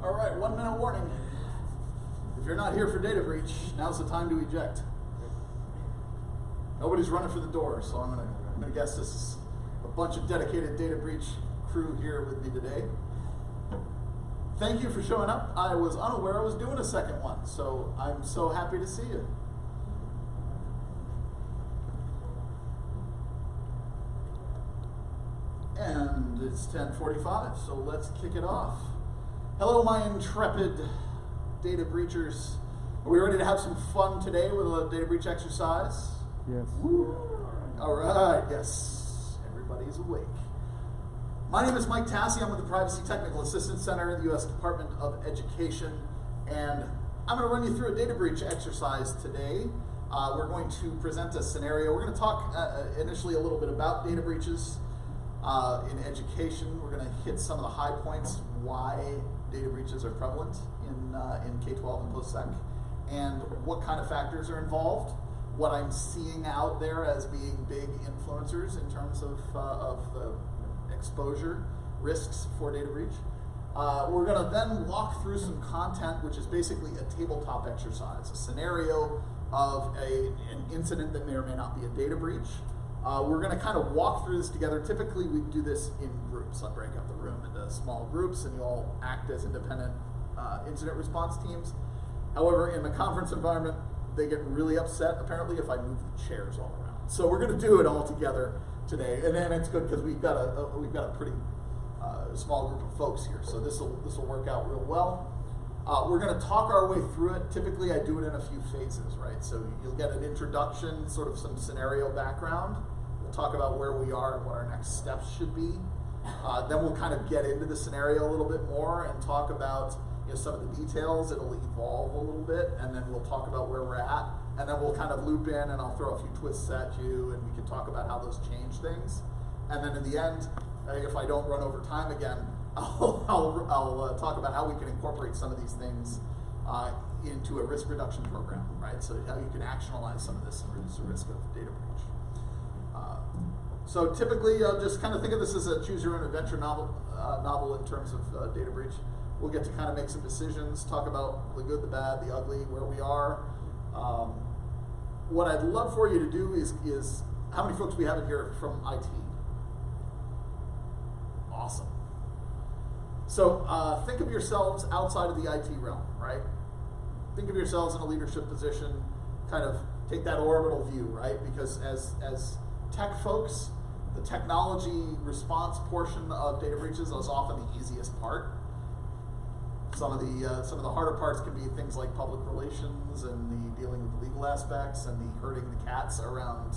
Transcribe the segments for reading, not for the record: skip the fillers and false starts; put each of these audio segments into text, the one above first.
All right, 1 minute warning. If you're not here for data breach, now's the time to eject. Nobody's running for the door, so I'm gonna guess this is a bunch of dedicated data breach crew here with me today. Thank you for showing up. I was unaware I was doing a second one, so I'm so happy to see you. And it's 10:45, so let's kick it off. Hello, my intrepid data breachers. Are we ready to have some fun today with a data breach exercise? Yes. Woo. All right, yes, everybody's awake. My name is Mike Tassi. I'm with the Privacy Technical Assistance Center in the U.S. Department of Education, and I'm going to run you through a data breach exercise today. We're going to present a scenario. We're going to talk initially a little bit about data breaches in education. We're going to hit some of the high points, why data breaches are prevalent in K-12 and post-sec, and what kind of factors are involved, what I'm seeing out there as being big influencers in terms of the exposure risks for data breach. We're going to then walk through some content, which is basically a tabletop exercise, a scenario of an incident that may or may not be a data breach. We're going to kind of walk through this together. Typically, we do this in groups. I break up the room into small groups, and you all act as independent incident response teams. However, in the conference environment, they get really upset, apparently, if I move the chairs all around. So we're going to do it all together today, and then it's good because we've got a pretty small group of folks here. So this will work out real well. We're going to talk our way through it. Typically, I do it in a few phases, right? So you'll get an introduction, sort of some scenario background. We'll talk about where we are and what our next steps should be. Then we'll kind of get into the scenario a little bit more and talk about some of the details. It'll evolve a little bit, and then we'll talk about where we're at, and then we'll kind of loop in, and I'll throw a few twists at you, and we can talk about how those change things. And then in the end, if I don't run over time again, I'll talk about how we can incorporate some of these things into a risk reduction program, right? So how you can actionalize some of this and reduce the risk of data breach. So typically, just kind of think of this as a choose your own adventure novel in terms of data breach. We'll get to kind of make some decisions, talk about the good, the bad, the ugly, where we are. What I'd love for you to do is how many folks we have in here from IT? Awesome. So think of yourselves outside of the IT realm, right? Think of yourselves in a leadership position, kind of take that orbital view, right? Because as tech folks, the technology response portion of data breaches is often the easiest part. Some of the harder parts can be things like public relations and the dealing with the legal aspects and the herding the cats around,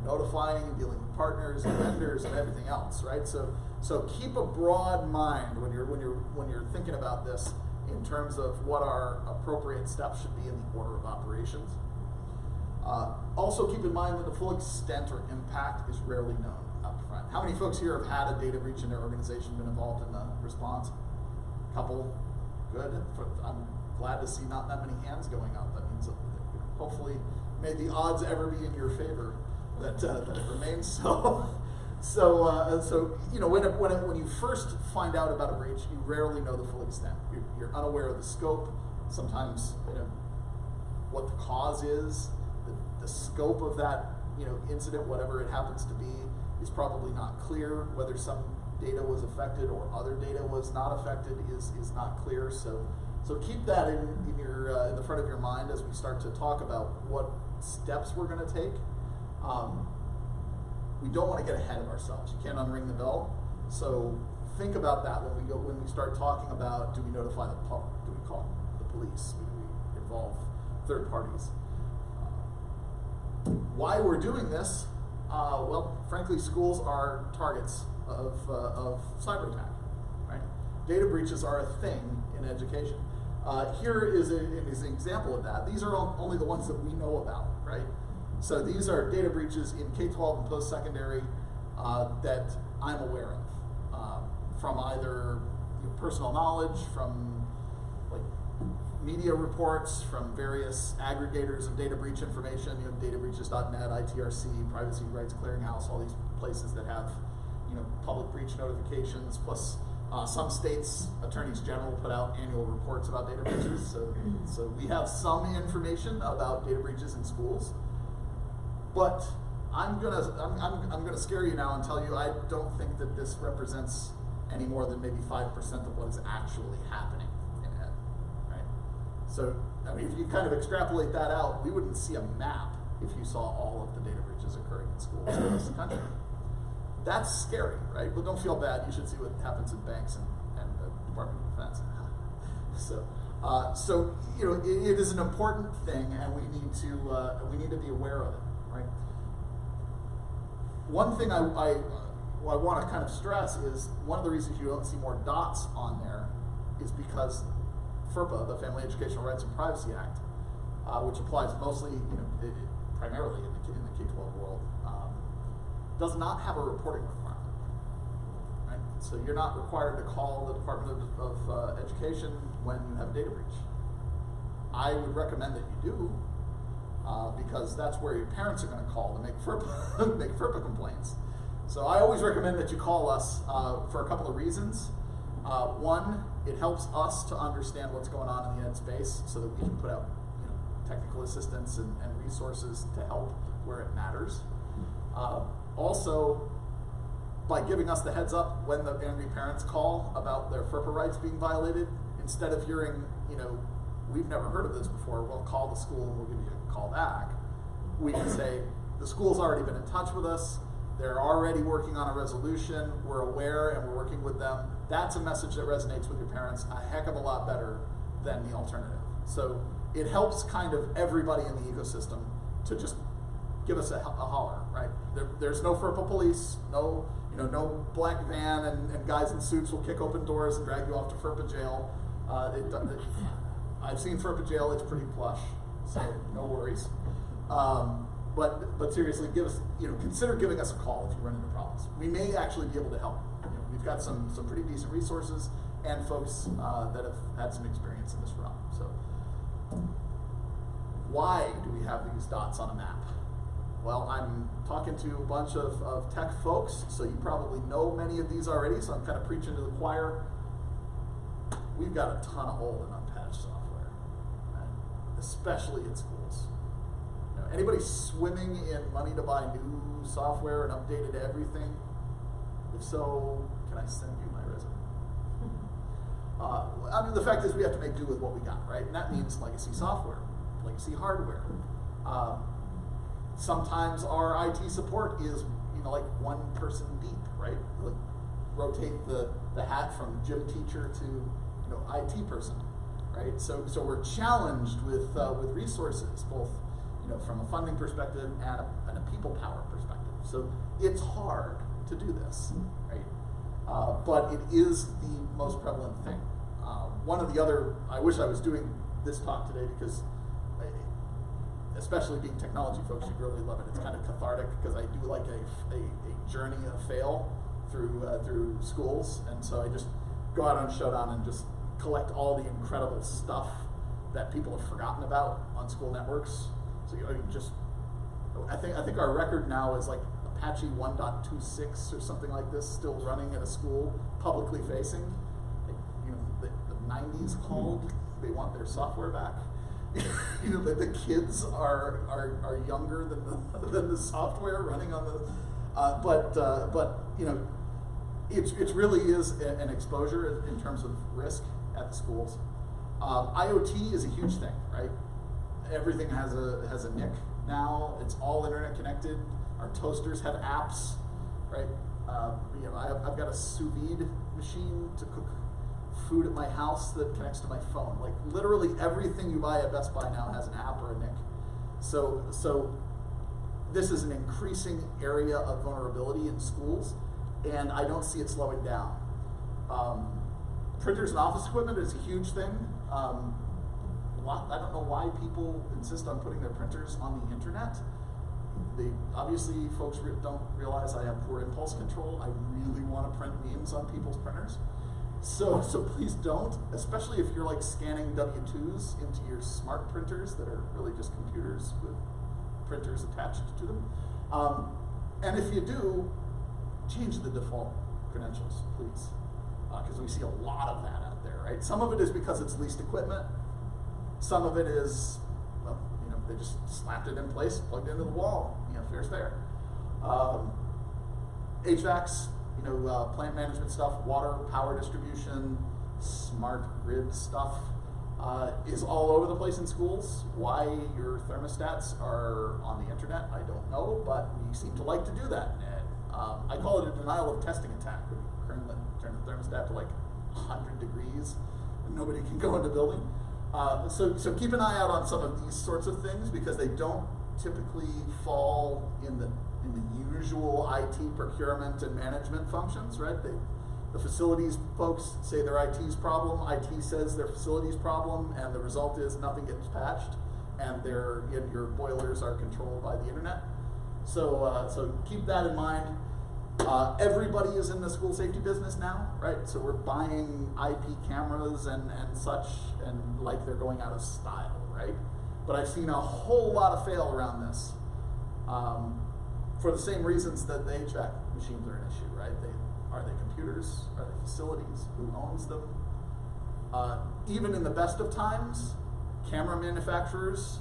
notifying and dealing with partners and vendors and everything else, right? So keep a broad mind when you're thinking about this in terms of what our appropriate steps should be in the order of operations. Also keep in mind that the full extent or impact is rarely known up front. How many folks here have had a data breach in their organization, been involved in the response? Couple. Good. I'm glad to see not that many hands going up. That means that hopefully, may the odds ever be in your favor that it remains so. So when you first find out about a breach, you rarely know the full extent. You're unaware of the scope. Sometimes what the cause is, the scope of that incident, whatever it happens to be, is probably not clear. Whether some data was affected or other data was not affected is not clear. So keep that in the front of your mind as we start to talk about what steps we're going to take. We don't want to get ahead of ourselves. You can't unring the bell. So think about that when we start talking about, do we notify the public? Do we call the police? Do we involve third parties? Why we're doing this? Well, frankly, schools are targets of cyber attack, right? Data breaches are a thing in education. Here is an example of that. These are only the ones that we know about, right? So these are data breaches in K-12 and post-secondary that I'm aware of, from either personal knowledge, from media reports, from various aggregators of data breach information, databreaches.net, ITRC, Privacy Rights Clearinghouse, all these places that have public breach notifications, plus Some states' attorneys general put out annual reports about data breaches, so we have some information about data breaches in schools. But I'm gonna scare you now and tell you I don't think that this represents any more than maybe 5% of what is actually happening in ed, right? So I mean, if you kind of extrapolate that out, we wouldn't see a map if you saw all of the data breaches occurring in schools across the country. That's scary, right? But don't feel bad. You should see what happens in banks and the Department of Defense. So you know, it is an important thing, and we need to be aware of it, right? One thing I want to kind of stress is one of the reasons you don't see more dots on there is because FERPA, the Family Educational Rights and Privacy Act, which applies mostly, primarily in the K-12 world, does not have a reporting requirement, right? So you're not required to call the Department of Education when you have a data breach. I would recommend that you do, because that's where your parents are going to call to make FERPA complaints. So I always recommend that you call us for a couple of reasons. One, it helps us to understand what's going on in the ed space so that we can put out technical assistance and resources to help where it matters. Also, by giving us the heads up when the angry parents call about their FERPA rights being violated, instead of hearing, we've never heard of this before, we'll call the school and we'll give you a call back. We can say, the school's already been in touch with us, they're already working on a resolution, we're aware and we're working with them. That's a message that resonates with your parents a heck of a lot better than the alternative. So it helps kind of everybody in the ecosystem to just give us a holler, right? There's no FERPA police, no black van and guys in suits will kick open doors and drag you off to FERPA jail. I've seen FERPA jail, it's pretty plush, so no worries. But seriously, consider giving us a call if you run into problems. We may actually be able to help. We've got some pretty decent resources and folks that have had some experience in this realm. So why do we have these dots on a map? Well, I'm talking to a bunch of tech folks, so you probably know many of these already, so I'm kind of preaching to the choir. We've got a ton of old and unpatched software, right? Especially in schools. Anybody swimming in money to buy new software and updated everything? If so, can I send you my resume? The fact is we have to make do with what we got, right? And that means legacy software, legacy hardware. Sometimes our IT support is, like one person deep, right? Like rotate the hat from gym teacher to, IT person, right? So we're challenged with resources, both, from a funding perspective and a people power perspective. So it's hard to do this, right? But it is the most prevalent thing. One of the other, I wish I was doing this talk today because, especially being technology folks, you really love it. It's kind of cathartic because I do like a journey of fail through schools, and so I just go out on Showdown and just collect all the incredible stuff that people have forgotten about on school networks. So I think our record now is like Apache 1.26 or something like this, still running at a school, publicly facing. The 90s called, they want their software back. The kids are younger than the software running on the, but it really is an exposure in terms of risk at the schools. IoT is a huge thing, right? Everything has a NIC now. It's all internet connected. Our toasters have apps, right? I've got a sous vide machine to cook food at my house that connects to my phone. Like literally everything you buy at Best Buy now has an app or a NIC. So this is an increasing area of vulnerability in schools, and I don't see it slowing down. Printers and office equipment is a huge thing. I don't know why people insist on putting their printers on the internet. Obviously, folks don't realize I have poor impulse control. I really want to print memes on people's printers. So please don't, especially if you're like scanning W-2s into your smart printers that are really just computers with printers attached to them. And if you do, change the default credentials, please. because we see a lot of that out there, right? Some of it is because it's leased equipment. Some of it is, well, they just slapped it in place, plugged it into the wall. Fair's fair. HVACs, plant management stuff, water, power distribution, smart grid stuff is all over the place in schools. Why your thermostats are on the internet, I don't know, but we seem to like to do that. I call it a denial of testing attack. We turn the thermostat to like 100 degrees and nobody can go in the building. So keep an eye out on some of these sorts of things because they don't typically fall in the usual IT procurement and management functions, right? The facilities folks say their IT's problem, IT says their facility's problem, and the result is nothing gets patched, and your boilers are controlled by the internet. So keep that in mind. Everybody is in the school safety business now, right? So we're buying IP cameras and such, and like they're going out of style, right? But I've seen a whole lot of fail around this for the same reasons that the HVAC machines are an issue, right? Are they computers? Are they facilities? Who owns them? Even in the best of times, camera manufacturers,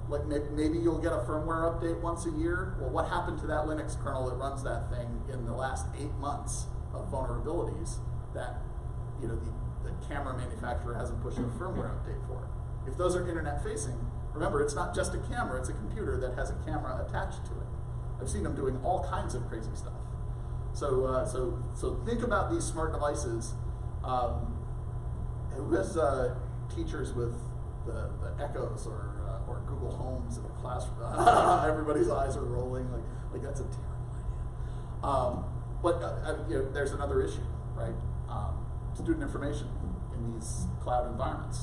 like maybe you'll get a firmware update once a year. Well, what happened to that Linux kernel that runs that thing in the last 8 months of vulnerabilities that the camera manufacturer hasn't pushed a firmware update for? If those are internet facing, remember it's not just a camera, it's a computer that has a camera attached to it. I've seen them doing all kinds of crazy stuff. So think about these smart devices. Who has teachers with the Echoes or Google Homes in the classroom? Everybody's eyes are rolling. Like that's a terrible idea. But there's another issue, right? Student information in these cloud environments.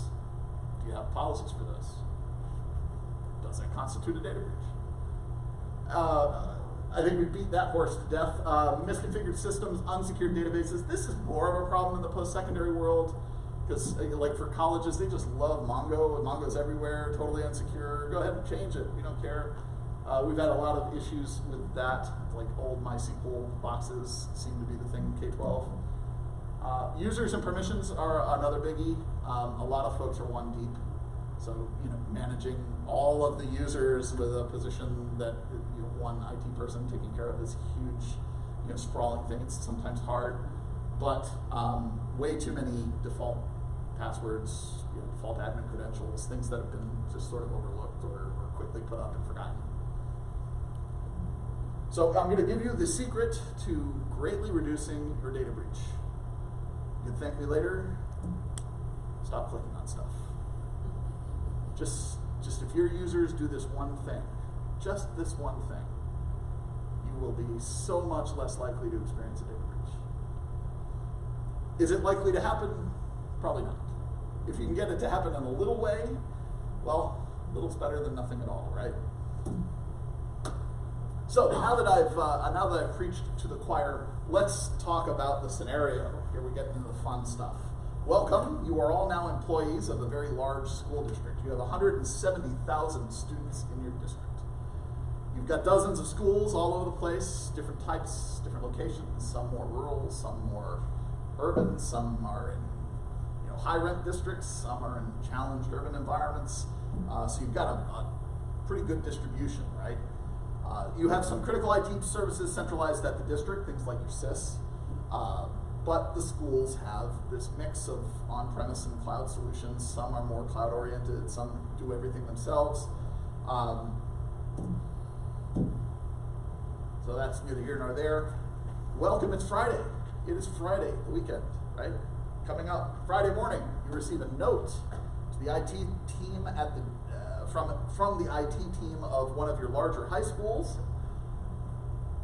Do you have policies for this? Does that constitute a data breach? I think we beat that horse to death. Misconfigured systems, unsecured databases. This is more of a problem in the post-secondary world because, like for colleges, they just love Mongo, and Mongo's everywhere, totally unsecure. Go ahead and change it. We don't care. We've had a lot of issues with that. Like old MySQL boxes seem to be the thing in K-12. Users and permissions are another biggie. A lot of folks are one deep. So, managing all of the users with a position that one IT person taking care of is huge, sprawling thing. It's sometimes hard, but way too many default passwords, default admin credentials, things that have been just sort of overlooked or quickly put up and forgotten. So I'm going to give you the secret to greatly reducing your data breach. You can thank me later. Stop clicking on stuff. Just if your users do this one thing, just this one thing, you will be so much less likely to experience a data breach. Is it likely to happen? Probably not. If you can get it to happen in a little way, well, little's better than nothing at all, right? So now that I've preached to the choir, let's talk about the scenario. Here we get into the fun stuff. Welcome. You are all now employees of a very large school district. You have 170,000 students in your district. You've got dozens of schools all over the place, different types, different locations, some more rural, some more urban, some are in high rent districts, some are in challenged urban environments. So you've got a pretty good distribution, right? You have some critical IT services centralized at the district, things like your SIS. But the schools have this mix of on-premise and cloud solutions. Some are more cloud-oriented, some do everything themselves. So that's neither here nor there. Welcome, it's Friday. It is Friday, the weekend, right? Coming up, Friday morning, you receive a note to the IT team at the from the IT team of one of your larger high schools.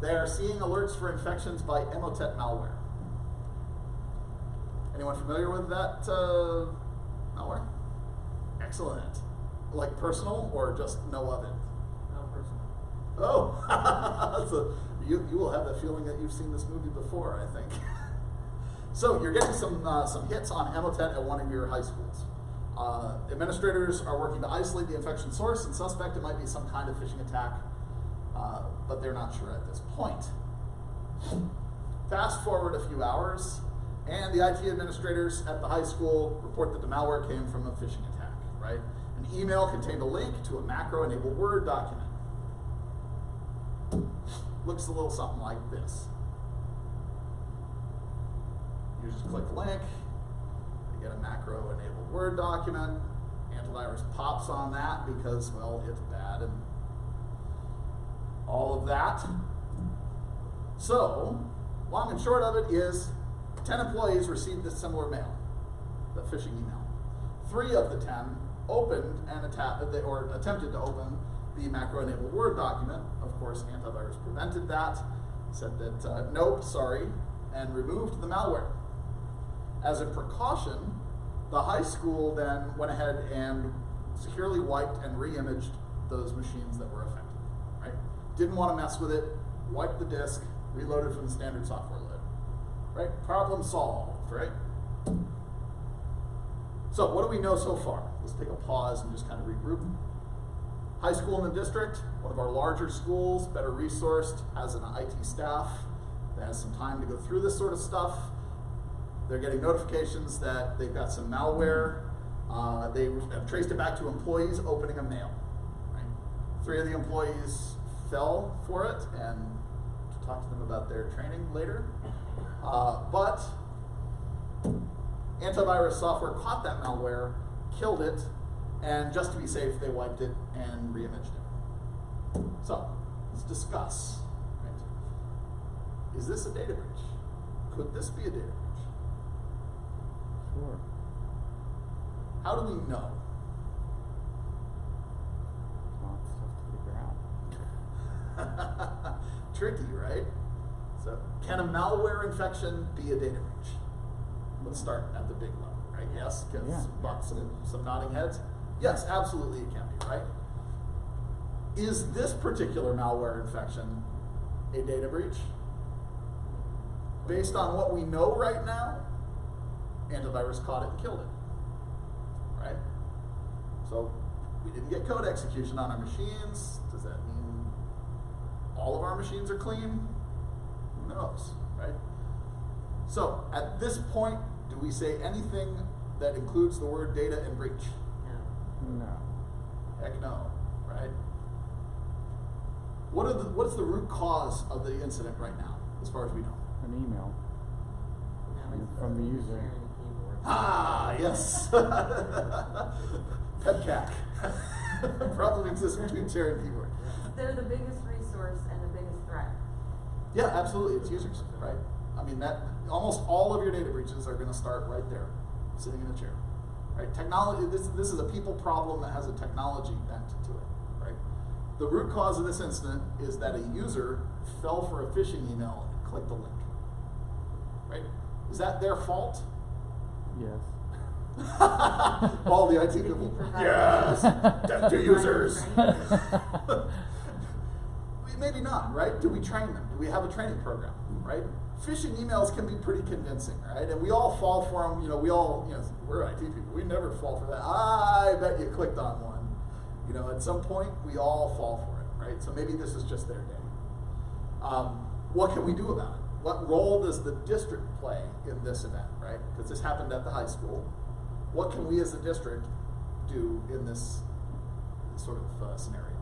They are seeing alerts for infections by Emotet malware. Anyone familiar with that malware? Excellent. Like personal or just know of it? No, personal. Oh, so you will have the feeling that you've seen this movie before, I think. So you're getting some hits on Emotet at one of your high schools. Administrators are working to isolate the infection source and suspect it might be some kind of phishing attack, but they're not sure at this point. Fast forward a few hours, And the IT administrators at the high school report that the malware came from a phishing attack, right? An email contained a link to a macro-enabled Word document. Looks a little something like this. Users click the link, they get a macro-enabled Word document. Antivirus pops on that because, well, it's bad and all of that. So, long and short of it is 10 employees received this similar mail, the phishing email. 3 of the 10 opened and attempted to open the macro-enabled Word document. Of course, antivirus prevented that, said that nope, sorry, and removed the malware. As a precaution, the high school then went ahead and securely wiped and re-imaged those machines that were affected, right? Didn't want to mess with it, wiped the disk, reloaded from the standard software load, right? Problem solved, right? So what do we know so far? Let's take a pause and just kind of regroup. High school in the district, one of our larger schools, better resourced, has an IT staff that has some time to go through this sort of stuff. They're getting notifications that they've got some malware. They have traced it back to employees opening a mail. Right? 3 of the employees fell for it, and we'll talk to them about their training later. But antivirus software caught that malware, killed it, and just to be safe, they wiped it and re-imaged it. So, let's discuss. Right? Is this a data breach? Could this be a data breach? Sure. How do we know? Well, it's tough to figure out. Tricky, right? So, can a malware infection be a data breach? Let's start at the big level, right? Yes, because some nodding heads. Yes, absolutely it can be, right? Is this particular malware infection a data breach? Based on what we know right now, antivirus caught it and killed it, right? So we didn't get code execution on our machines. Does that mean all of our machines are clean? Who knows, right? So at this point, do we say anything that includes the word data and breach? No. Heck no, right? What's the root cause of the incident right now, as far as we know? An email from the user. Ah, yes. PEBCAC. Problem exists between chair and keyboard. They're the biggest resource and the biggest threat. Yeah, absolutely. It's users, right? I mean, that almost all of your data breaches are going to start right there, sitting in a chair. Right? Technology. This is a people problem that has a technology bent to it. Right? The root cause of this incident is that a user fell for a phishing email and clicked the link. Right? Is that their fault? Yes. All the IT people. Yes. Death to users. Maybe not, right? Do we train them? Do we have a training program, right? Phishing emails can be pretty convincing, right? And we all fall for them. We're IT people. We never fall for that. I bet you clicked on one. At some point, we all fall for it, right? So maybe this is just their day. What can we do about it? What role does the district play in this event, right? Because this happened at the high school. What can we as a district do in this sort of scenario?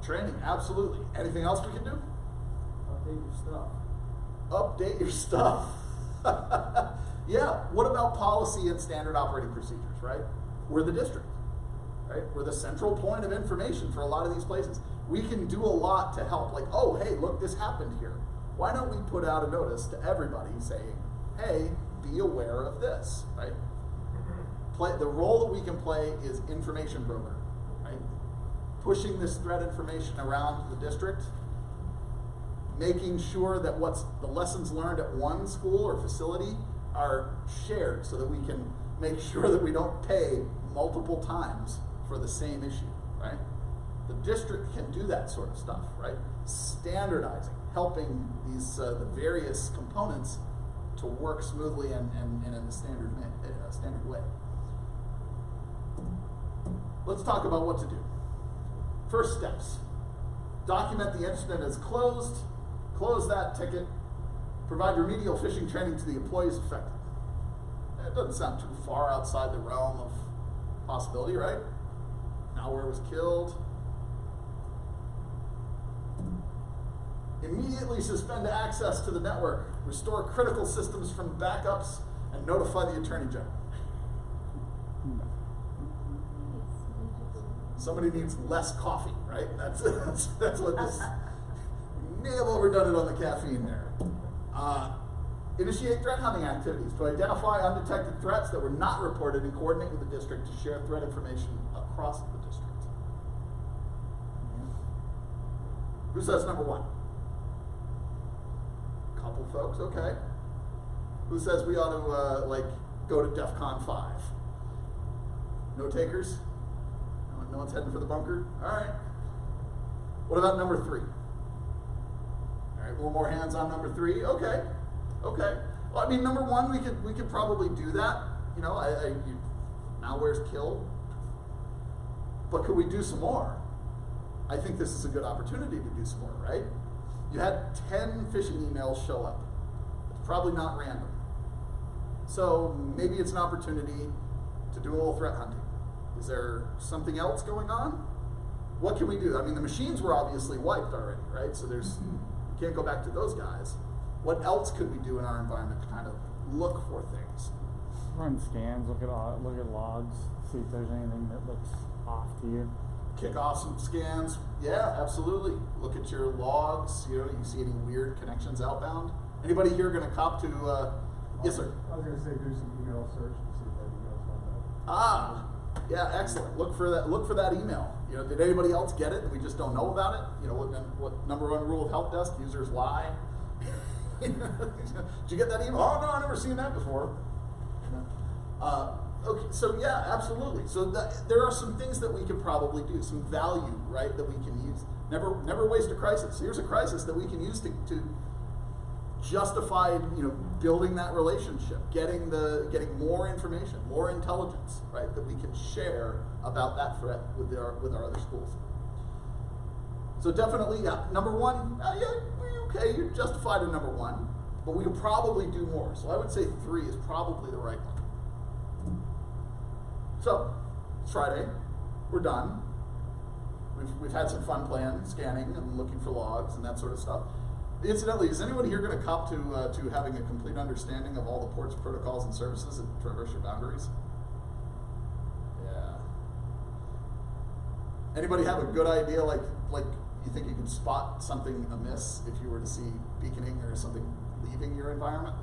Training, absolutely. Anything else we can do? Update your stuff. Update your stuff. Yeah, what about policy and standard operating procedures, right? We're the district, right? We're the central point of information for a lot of these places. We can do a lot to help, like, oh, hey, look, this happened here. Why don't we put out a notice to everybody saying, hey, be aware of this, right? The role that we can play is information broker, right? Pushing this threat information around the district, making sure that what's the lessons learned at one school or facility are shared so that we can make sure that we don't pay multiple times for the same issue, right? The district can do that sort of stuff, right? Standardizing, helping these the various components to work smoothly and in a standard way. Let's talk about what to do. First steps. Document the incident as closed. Close that ticket. Provide remedial phishing training to the employees affected. It doesn't sound too far outside the realm of possibility, right? Malware was killed. Immediately suspend access to the network. Restore critical systems from backups and notify the Attorney General. Somebody needs less coffee, right? That's what this may have overdone it on the caffeine there. Initiate threat hunting activities to identify undetected threats that were not reported and coordinate with the district to share threat information across the district. Who says number one? Couple folks, okay. Who says we ought to go to DEFCON 5? No takers? No one's heading for the bunker? All right. What about number 3? All right, a little more hands on number 3. Okay. Okay. Well, I mean, number 1, we could probably do that. You know, malware's killed. But could we do some more? I think this is a good opportunity to do some more, right? You had 10 phishing emails show up. It's probably not random. So maybe it's an opportunity to do a little threat hunting. Is there something else going on? What can we do? I mean, the machines were obviously wiped already, right? So you can't go back to those guys. What else could we do in our environment to kind of look for things? Run scans, look at logs, see if there's anything that looks off to you. Kick off some scans. Yeah, absolutely. Look at your logs. You know, you see any weird connections outbound? Anybody here going to cop to? Yes, sir. I was going to say do some email search and see if that email's on that. Ah, yeah, excellent. Look for that. Look for that email. You know, did anybody else get it and we just don't know about it? You know, what number 1 rule of help desk? Users lie. Did you get that email? Oh no, I've never seen that before. Okay, so yeah, absolutely. So there are some things that we can probably do, some value, right, that we can use. Never waste a crisis. Here's a crisis that we can use to justify, you know, building that relationship, getting more information, more intelligence, right, that we can share about that threat with our other schools. So definitely, yeah, number 1, okay, you're justified in number 1, but we could probably do more. So I would say 3 is probably the right one. So, it's Friday, we're done. We've had some fun playing, scanning and looking for logs and that sort of stuff. Incidentally, is anyone here going to cop to having a complete understanding of all the ports, protocols, and services that traverse your boundaries? Yeah. Anybody have a good idea, like you think you could spot something amiss if you were to see beaconing or something leaving your environment?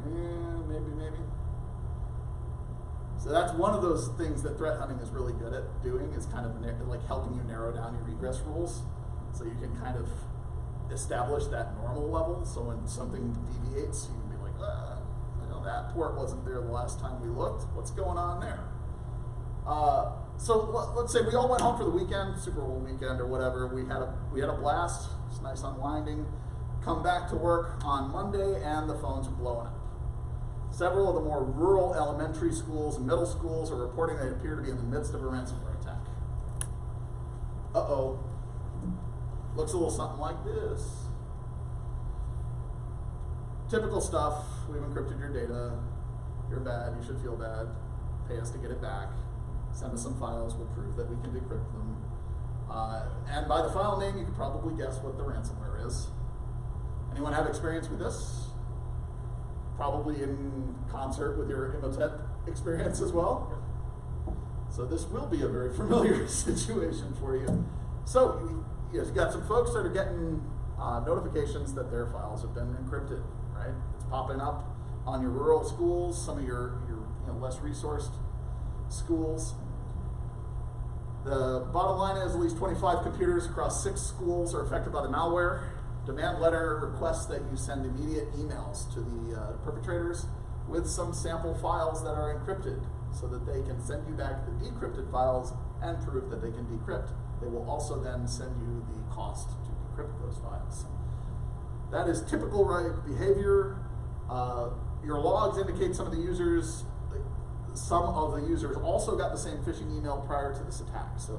Maybe. So that's one of those things that threat hunting is really good at doing, is kind of like helping you narrow down your egress rules, so you can kind of establish that normal level. So when something deviates, you can be like, you know, that port wasn't there the last time we looked. What's going on there? So let's say we all went home for the weekend, Super Bowl weekend or whatever. We had a blast. It's nice unwinding. Come back to work on Monday, and the phones are blowing up. Several of the more rural elementary schools and middle schools are reporting they appear to be in the midst of a ransomware attack. Uh-oh. Looks a little something like this. Typical stuff. We've encrypted your data. You're bad. You should feel bad. Pay us to get it back. Send us some files. We'll prove that we can decrypt them. And by the file name, you can probably guess what the ransomware is. Anyone have experience with this? Probably in concert with your Emotet experience as well. So this will be a very familiar situation for you. So you've got some folks that are getting notifications that their files have been encrypted, right? It's popping up on your rural schools, some of your less resourced schools. The bottom line is at least 25 computers across 6 schools are affected by the malware. Demand letter requests that you send immediate emails to the perpetrators with some sample files that are encrypted, so that they can send you back the decrypted files and prove that they can decrypt. They will also then send you the cost to decrypt those files. That is typical behavior. Your logs indicate some of the users also got the same phishing email prior to this attack. So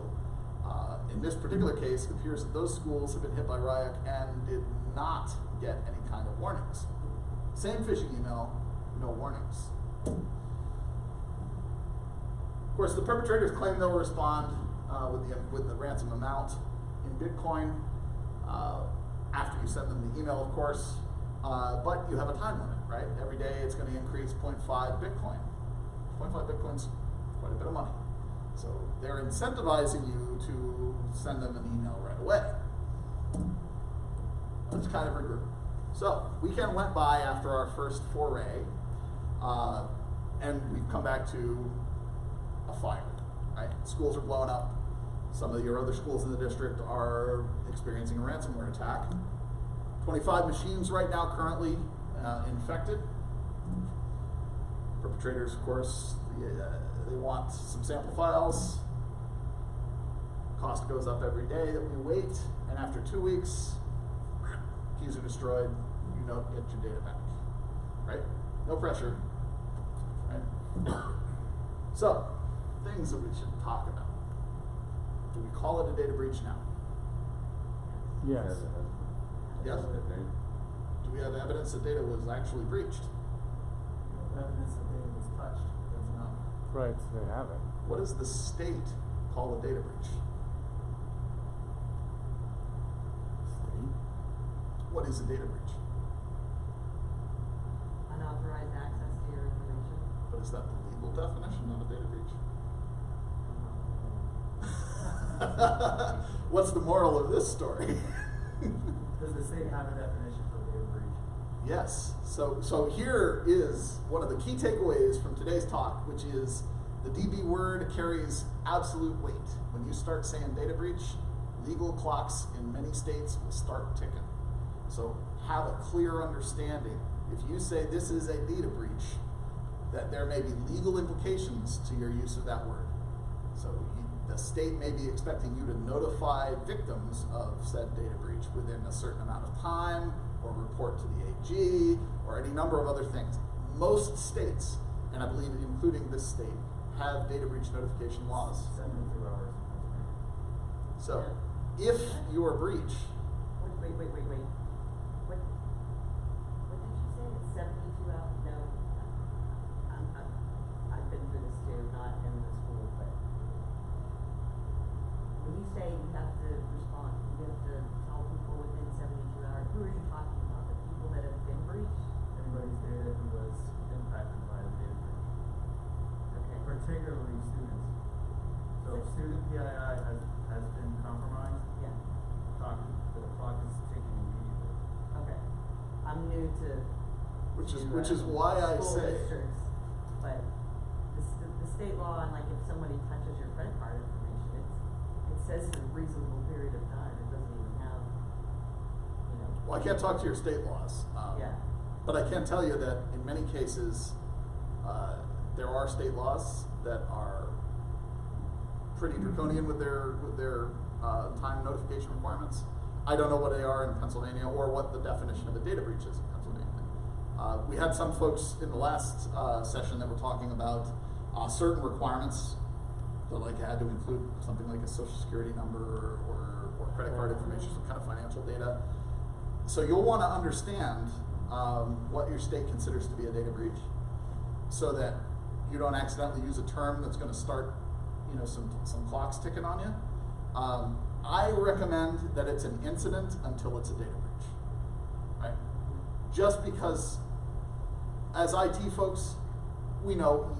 In this particular case, it appears that those schools have been hit by Ryuk and did not get any kind of warnings. Same phishing email, no warnings. Of course, the perpetrators claim they'll respond with the ransom amount in Bitcoin after you send them the email, of course. But you have a time limit, right? Every day it's going to increase 0.5 Bitcoin. 0.5 Bitcoin's quite a bit of money. So they're incentivizing you to send them an email right away. Let's kind of regroup. So weekend went by after our first foray, and we've come back to a fire, right? Schools are blowing up. Some of your other schools in the district are experiencing a ransomware attack. 25 machines right now currently infected. Perpetrators, of course, they want some sample files. Cost goes up every day that we wait, and after 2 weeks, keys are destroyed. You don't get your data back, right? No pressure, right? So, things that we should talk about. Do we call it a data breach now? Yes. Yes. Do we have evidence that data was actually breached? Evidence that data was touched. That's enough. Right, they have it. What does the state call a data breach? State? What is a data breach? Unauthorized access to your information. But is that the legal definition of a data breach? What's the moral of this story? Does the state have a definition for data breach? Yes. So here is one of the key takeaways from today's talk, which is the DB word carries absolute weight. When you start saying data breach, legal clocks in many states will start ticking. So have a clear understanding. If you say this is a data breach, that there may be legal implications to your use of that word. So the state may be expecting you to notify victims of said data breach within a certain amount of time, or report to the AG, or any number of other things. Most states, and I believe including this state, have data breach notification laws. 72 hours. So if your breach, Wait. What did you say? It's 72 hours? No. I've been through this too, not in the school, but when you say you have to respond, you have to tell people within 72 hours, who are you talking about? The people that have been breached? Anybody's data who was impacted by the data breach. Okay. Particularly students. So if student PII has been compromised, Yeah. the clock is ticking immediately. Okay. I'm new to which is why I school say, districts, but the state law, and like if somebody touches your credit card information, it says a reasonable period of time. It doesn't even have, well, I can't talk to your state laws. Yeah. But I can tell you that in many cases, there are state laws that are pretty draconian with their time notification requirements. I don't know what they are in Pennsylvania or what the definition of a data breach is in Pennsylvania. We had some folks in the last session that were talking about certain requirements that like had to include something like a social security number or credit card information, some kind of financial data. So you'll want to understand what your state considers to be a data breach, so that you don't accidentally use a term that's going to start, some clocks ticking on you. I recommend that it's an incident until it's a data breach, right? Just because, as IT folks, we know,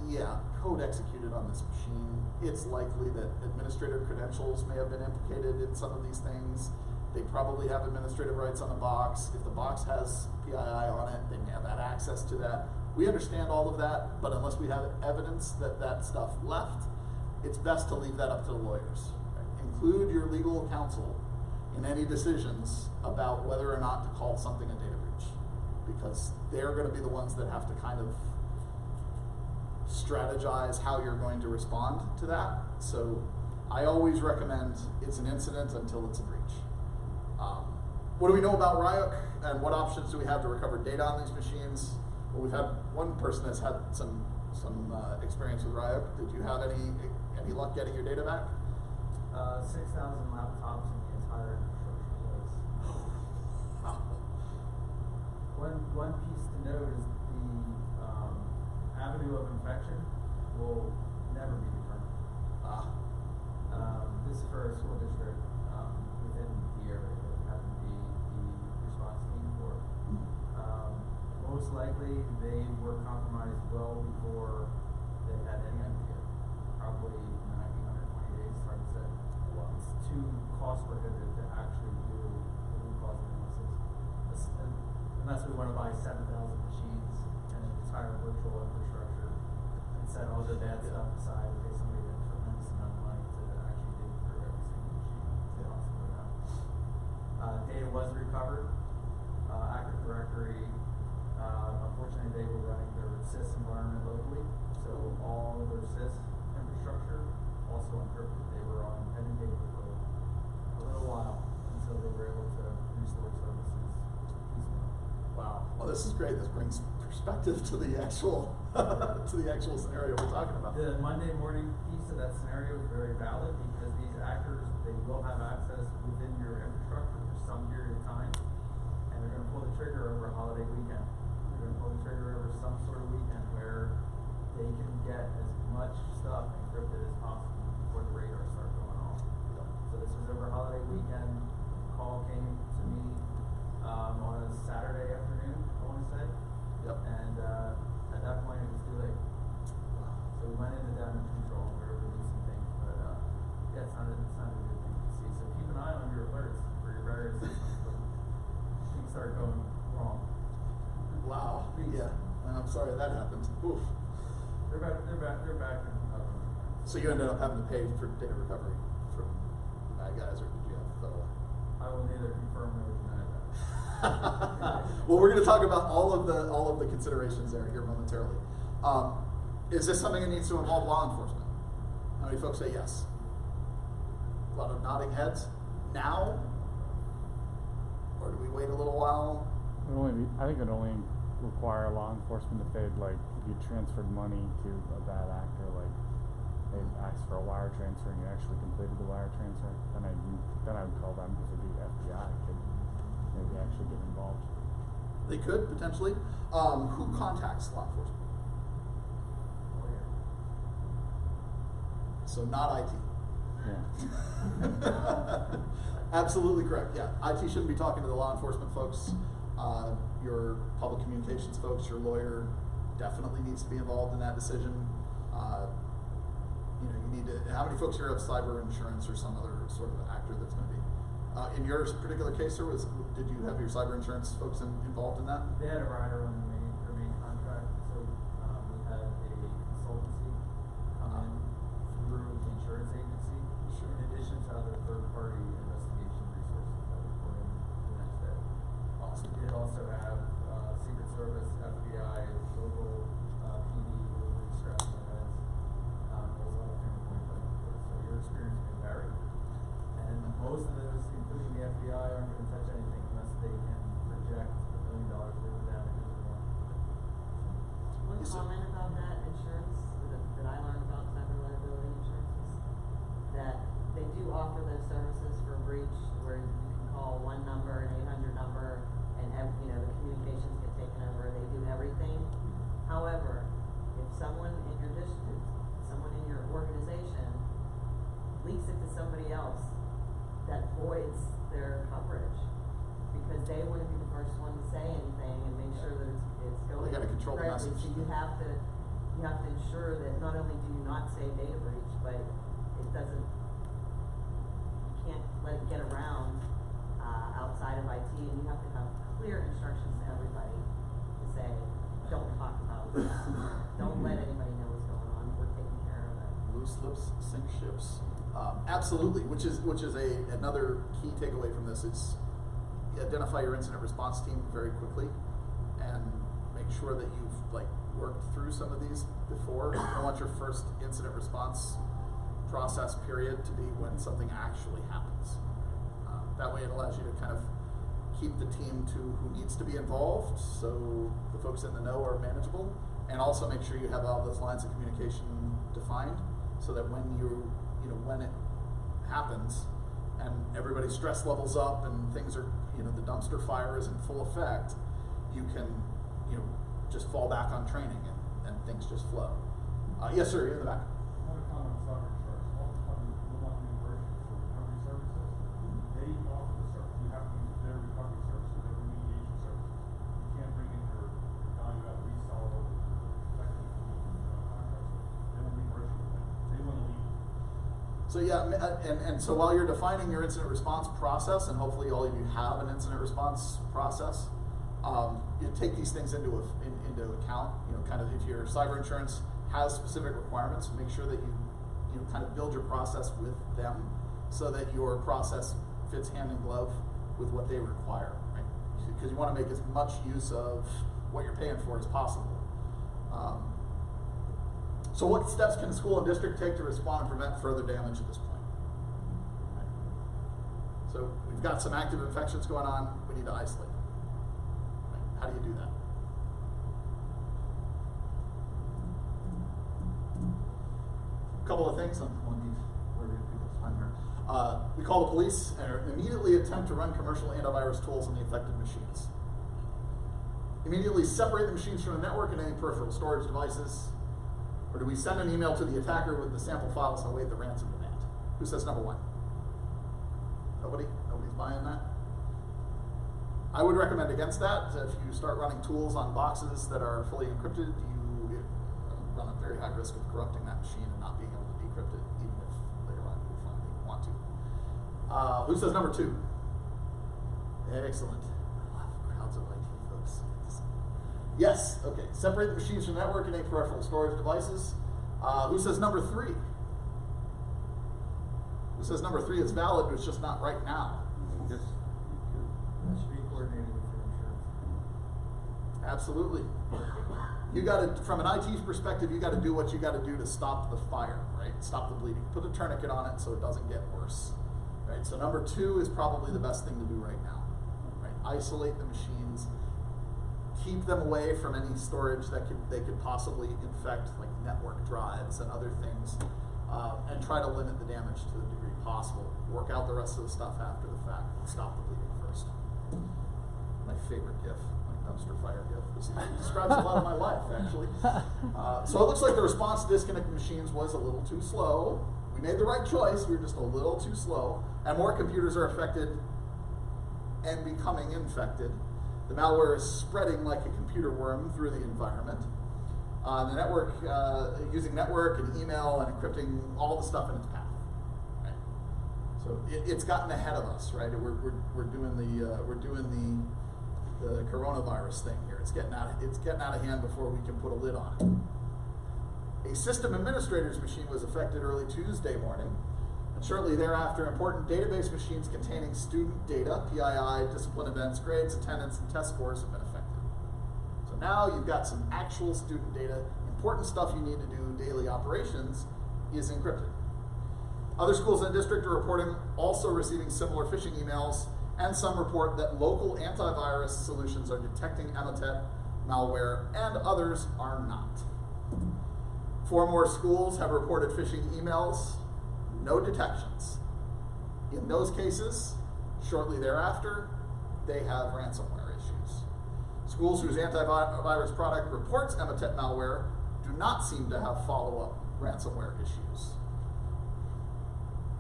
code executed on this machine. It's likely that administrator credentials may have been implicated in some of these things. They probably have administrative rights on the box. If the box has PII on it, they may have had access to that. We understand all of that, but unless we have evidence that that stuff left, it's best to leave that up to the lawyers. Right? Include your legal counsel in any decisions about whether or not to call something a data breach, because they're going to be the ones that have to kind of strategize how you're going to respond to that. So I always recommend it's an incident until it's a breach. What do we know about Ryuk, and what options do we have to recover data on these machines? Well, we've had one person that's had some experience with Ryuk. Did you have any luck getting your data back? 6,000 laptops in the entire infrastructure place. One piece to note is the avenue of infection will never be determined. This is for a school district within the area that happened to be the response team for. Most likely, they were compromised well before they had any idea. Probably 90, 120 days, hard to say. It's too cost prohibitive to actually do the root cause analysis. Unless we want to buy 7,000 machines and an entire virtual infrastructure and set all the bad stuff aside and pay somebody a tremendous amount of money to actually dig through every single machine. It's impossible now. Data was recovered. Active Directory, unfortunately, they were running their SIS environment locally, so all of their SIS infrastructure also encrypted. They were on pen and paper for a little while until they were able to restore services piecemeal. Wow. Well, this is great. This brings perspective to the actual scenario we're talking about. The Monday morning piece of that scenario is very valid because these actors, they will have access within your infrastructure for some period of time, and they're going to pull the trigger over a holiday weekend. They're going to pull the trigger over some sort of weekend where they can get as much stuff encrypted as possible before the radars start going off. So this was over holiday weekend. Call came to me on a Saturday afternoon, I want to say. Yep. And at that point, it was too late. So we went into damage control. We were releasing things, but yeah, it's not a good thing to see. So keep an eye on your alerts for your various systems when things start going wrong. Wow. Please. Yeah. I'm sorry that happened. Oof. They're back and up. So you ended up having to pay for data recovery from the bad guys, or did you have I will neither confirm nor deny that. Well, we're going to talk about all of the considerations there here momentarily. Is this something that needs to involve law enforcement? How many folks say yes? A lot of nodding heads. Now, or do we wait a little while? I think it only require law enforcement if they'd like if you transferred money to a bad actor, like they asked for a wire transfer and you actually completed the wire transfer, then I would call them because the FBI could maybe actually get involved. They could potentially. Who contacts law enforcement? So not IT. Yeah. Absolutely correct. Yeah, IT shouldn't be talking to the law enforcement folks. Your public communications folks, your lawyer definitely needs to be involved in that decision. You need to. How many folks here have cyber insurance or some other sort of actor that's going to be? In your particular case, did you have your cyber insurance folks involved in that? They had a rider on their main contract, so we had a consultancy come in through the insurance agency, in addition to other third-party investigation resources that we put in the next day. Awesome. We did also have Secret Service, FBI, local PD, delivery scraps and heads. There was a lot of pinpoint like this. So your experience may vary. And most of those, including the FBI, aren't going to touch anything unless they can project $1 million worth of damages or more. One comment about that insurance that I learned about cyber liability insurance is that they do offer those services for breach where you can call one number, an 800 number, and the communications get taken over. They do everything. However, if someone in your district, someone in your organization leaks it to somebody else, that voids their coverage because they wouldn't be the first one to say anything and make sure that it's going They got to control the correctly. message. So you have to ensure that not only do you not say data breach, but it doesn't. You can't let it get around outside of IT, and you have to have clear instructions to everybody to say, don't talk about this. Don't let anybody know what's going on. We're taking care of it. Loose lips sink ships. Absolutely, which is another key takeaway from this is identify your incident response team very quickly and make sure that you've worked through some of these before. You don't want your first incident response process period to be when something actually happens. That way it allows you to kind of keep the team to who needs to be involved so the folks in the know are manageable, and also make sure you have all those lines of communication defined so that when when it happens, and everybody's stress levels up, and things are, the dumpster fire is in full effect, you can, just fall back on training and things just flow. Yes, sir, you're in the back. Another comment on cyber insurance. All the companies will not reimburse you for recovery services. They offer the service. You have to use their recovery services, their remediation services. You can't bring in your value add reseller over to effective contracts. They won't reimburse you for that. They want to leave. So yeah, and so while you're defining your incident response process, and hopefully all of you have an incident response process, you take these things into account. Kind of if your cyber insurance has specific requirements, make sure that you kind of build your process with them so that your process fits hand in glove with what they require, right? Because you want to make as much use of what you're paying for as possible. So what steps can the school and district take to respond and prevent further damage at this point? Right. So we've got some active infections going on, we need to isolate them. Right. How do you do that? A couple of things, we call the police and immediately attempt to run commercial antivirus tools on the affected machines. Immediately separate the machines from the network and any peripheral storage devices. Or do we send an email to the attacker with the sample files and await the ransom demand? Who says number one? Nobody? Nobody's buying that? I would recommend against that. If you start running tools on boxes that are fully encrypted, you run a very high risk of corrupting that machine and not being able to decrypt it, even if later on you finally want to. Who says number two? Excellent. A lot of crowds of IT folks. Yes, okay. Separate the machines from the network and any peripheral storage devices. Who says number three? Who says number three is valid, but it's just not right now? That should be coordinated with your insurance. Absolutely. You got to, from an IT perspective, you got to do what you got to do to stop the fire, right? Stop the bleeding. Put a tourniquet on it so it doesn't get worse, right? So number two is probably the best thing to do right now, right? Isolate the machines. Keep them away from any storage that they could possibly infect, like network drives and other things, and try to limit the damage to the degree possible. Work out the rest of the stuff after the fact. Stop the bleeding first. My favorite GIF, my dumpster fire GIF. This describes a lot of my life, actually. So it looks like the response to disconnected machines was a little too slow. We made the right choice. We were just a little too slow, and more computers are affected and becoming infected. The malware is spreading like a computer worm through the environment. The network, using network and email and encrypting all the stuff in its path. Right? So it's gotten ahead of us, right? We're doing the coronavirus thing here. It's getting out of hand before we can put a lid on it. A system administrator's machine was affected early Tuesday morning. And shortly thereafter, important database machines containing student data, PII, discipline events, grades, attendance, and test scores have been affected. So now you've got some actual student data. Important stuff you need to do daily operations is encrypted. Other schools in the district are reporting also receiving similar phishing emails, and some report that local antivirus solutions are detecting Emotet malware, and others are not. 4 more schools have reported phishing emails. No detections. In those cases, shortly thereafter, they have ransomware issues. Schools whose antivirus product reports Emotet malware do not seem to have follow-up ransomware issues.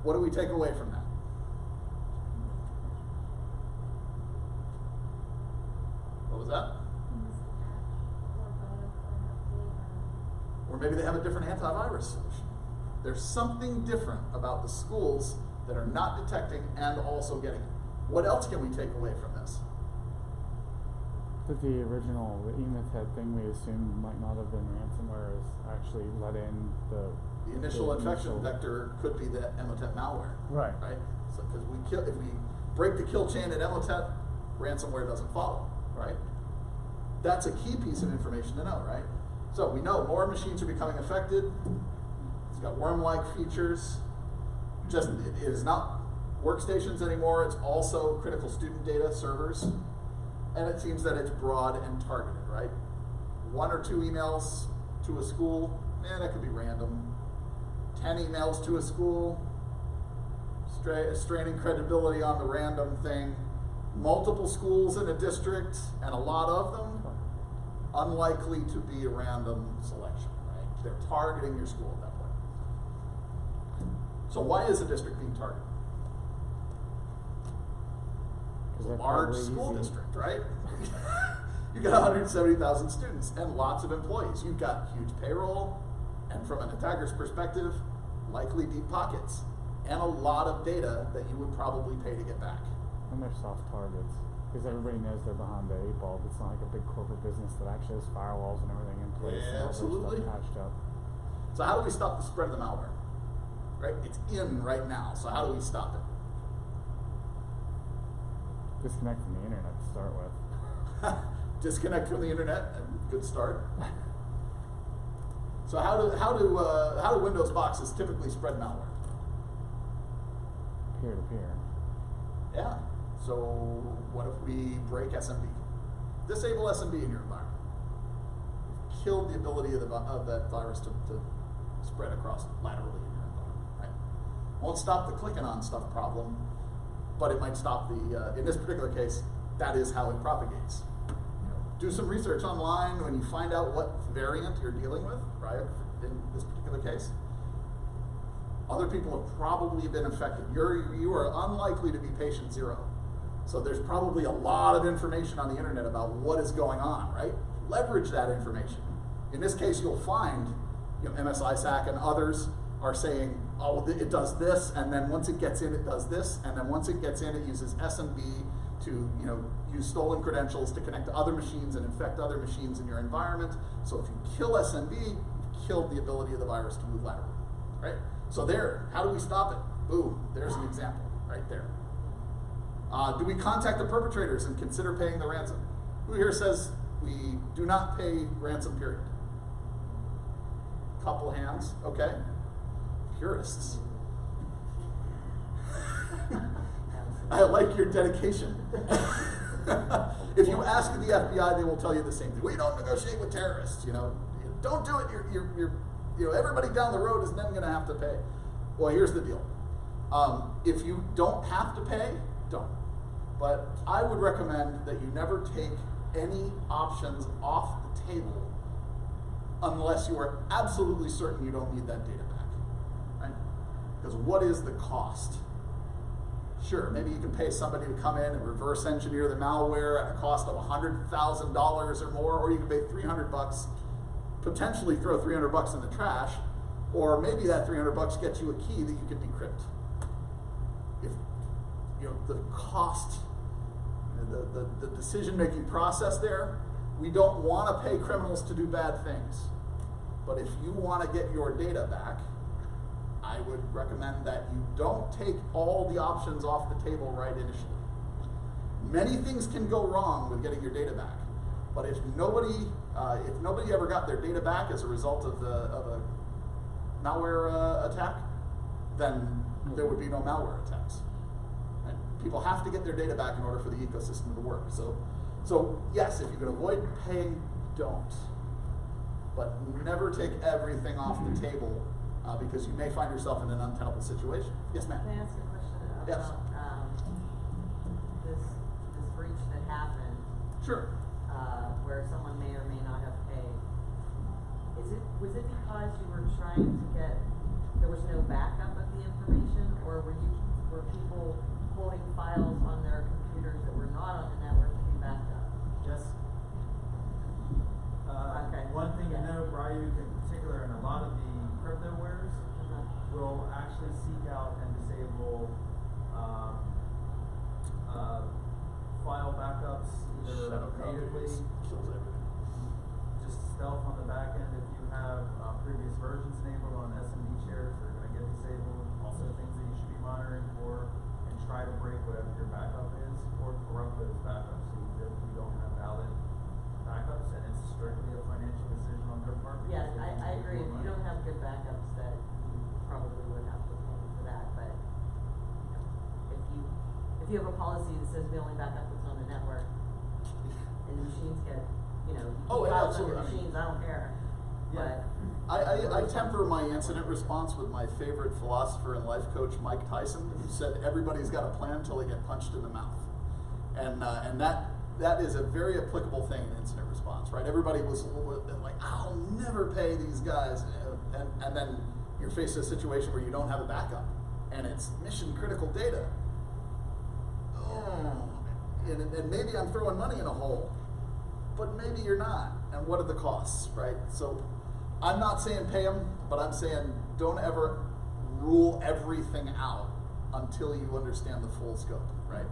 What do we take away from that? What was that? Or maybe they have a different antivirus solution. There's something different about the schools that are not detecting and also getting it. What else can we take away from this? That the Emotet thing we assumed might not have been ransomware is actually let in the initial infection vector could be the Emotet malware. Right. Right? So because if we break the kill chain at Emotet, ransomware doesn't follow, right? That's a key piece of information to know, right? So we know more machines are becoming affected. It's got worm-like features. It is not workstations anymore. It's also critical student data servers. And it seems that it's broad and targeted, right? 1 or 2 emails to a school, that could be random. 10 emails to a school, straining credibility on the random thing. Multiple schools in a district, and a lot of them, unlikely to be a random selection, right? They're targeting your school at that point. So why is a district being targeted? It's a large school district, right? You got 170,000 students and lots of employees. You've got huge payroll, and from an attacker's perspective, likely deep pockets, and a lot of data that you would probably pay to get back. And they're soft targets, because everybody knows they're behind the 8 ball. It's not like a big corporate business that actually has firewalls and everything in place and all their Absolutely. stuff patched up. So how do we stop the spread of the malware? Right? It's in right now, so how do we stop it? Disconnect from the internet to start with. Disconnect from the internet, good start. So how do Windows boxes typically spread malware? Peer to peer. Yeah. So what if we break SMB? Disable SMB in your environment. You've killed the ability of that virus to spread across laterally in your environment. Right? Won't stop the clicking on stuff problem, but it might stop the. In this particular case, that is how it propagates. Do some research online when you find out what variant you're dealing with, right? In this particular case, other people have probably been infected. You are unlikely to be patient zero. So there's probably a lot of information on the internet about what is going on, right? Leverage that information. In this case, you'll find MSISAC and others are saying, oh, it does this, and then once it gets in, it does this, and then once it gets in, it uses SMB to use stolen credentials to connect to other machines and infect other machines in your environment. So if you kill SMB, you've killed the ability of the virus to move laterally, right? So there, how do we stop it? Boom, there's an example right there. Do we contact the perpetrators and consider paying the ransom? Who here says we do not pay ransom, period? Couple hands, okay. Purists. I like your dedication. If you ask the FBI, they will tell you the same thing. We don't negotiate with terrorists, Don't do it. You're everybody down the road is then going to have to pay. Well, here's the deal. If you don't have to pay, don't. But I would recommend that you never take any options off the table unless you are absolutely certain you don't need that data back, right? Because what is the cost? Sure, maybe you can pay somebody to come in and reverse engineer the malware at a cost of $100,000 or more, or you can pay $300, potentially throw $300 in the trash, or maybe that $300 gets you a key that you can decrypt. If the cost, the decision-making process there, we don't want to pay criminals to do bad things. But if you want to get your data back, I would recommend that you don't take all the options off the table right initially. Many things can go wrong with getting your data back, but if nobody ever got their data back as a result of a malware attack, then there would be no malware attacks. Right? People have to get their data back in order for the ecosystem to work. So yes, if you can avoid paying, don't. But never take everything off the table because you may find yourself in an untenable situation. Yes, ma'am. Can I ask a question about Yes. this breach that happened? Sure. Where someone may or may not have paid. Was it because you were trying to there was no backup of the information, or were people holding files on their computers that were not on the network to be backed up? Yes. Okay. One thing to know, Ryuk in particular, and a lot of the crypto wares will actually seek out and disable file backups either natively, Kills everything. just stealth on the back end if you have previous versions enabled on SMB shares, they're going to get disabled. Also things that you should be monitoring for, and try to break whatever your backup is or corrupt those backups so you don't have valid backups, and it's strictly a financial decision on their part. Yes, I agree. If you don't have good backups, that you probably would have to pay for that. But if you have a policy that says we only back up what's on the network, and the machines get, you keep Oh, yeah, files on your absolutely. machines, I don't care. Yeah. But I temper my incident response with my favorite philosopher and life coach, Mike Tyson, who said everybody's got a plan until they get punched in the mouth. And that is a very applicable thing in incident response, right? Everybody was like, I'll never pay these guys. And then you're faced with a situation where you don't have a backup. And it's mission critical data. Oh, and maybe I'm throwing money in a hole, but maybe you're not. And what are the costs, right? So I'm not saying pay them, but I'm saying don't ever rule everything out until you understand the full scope, right?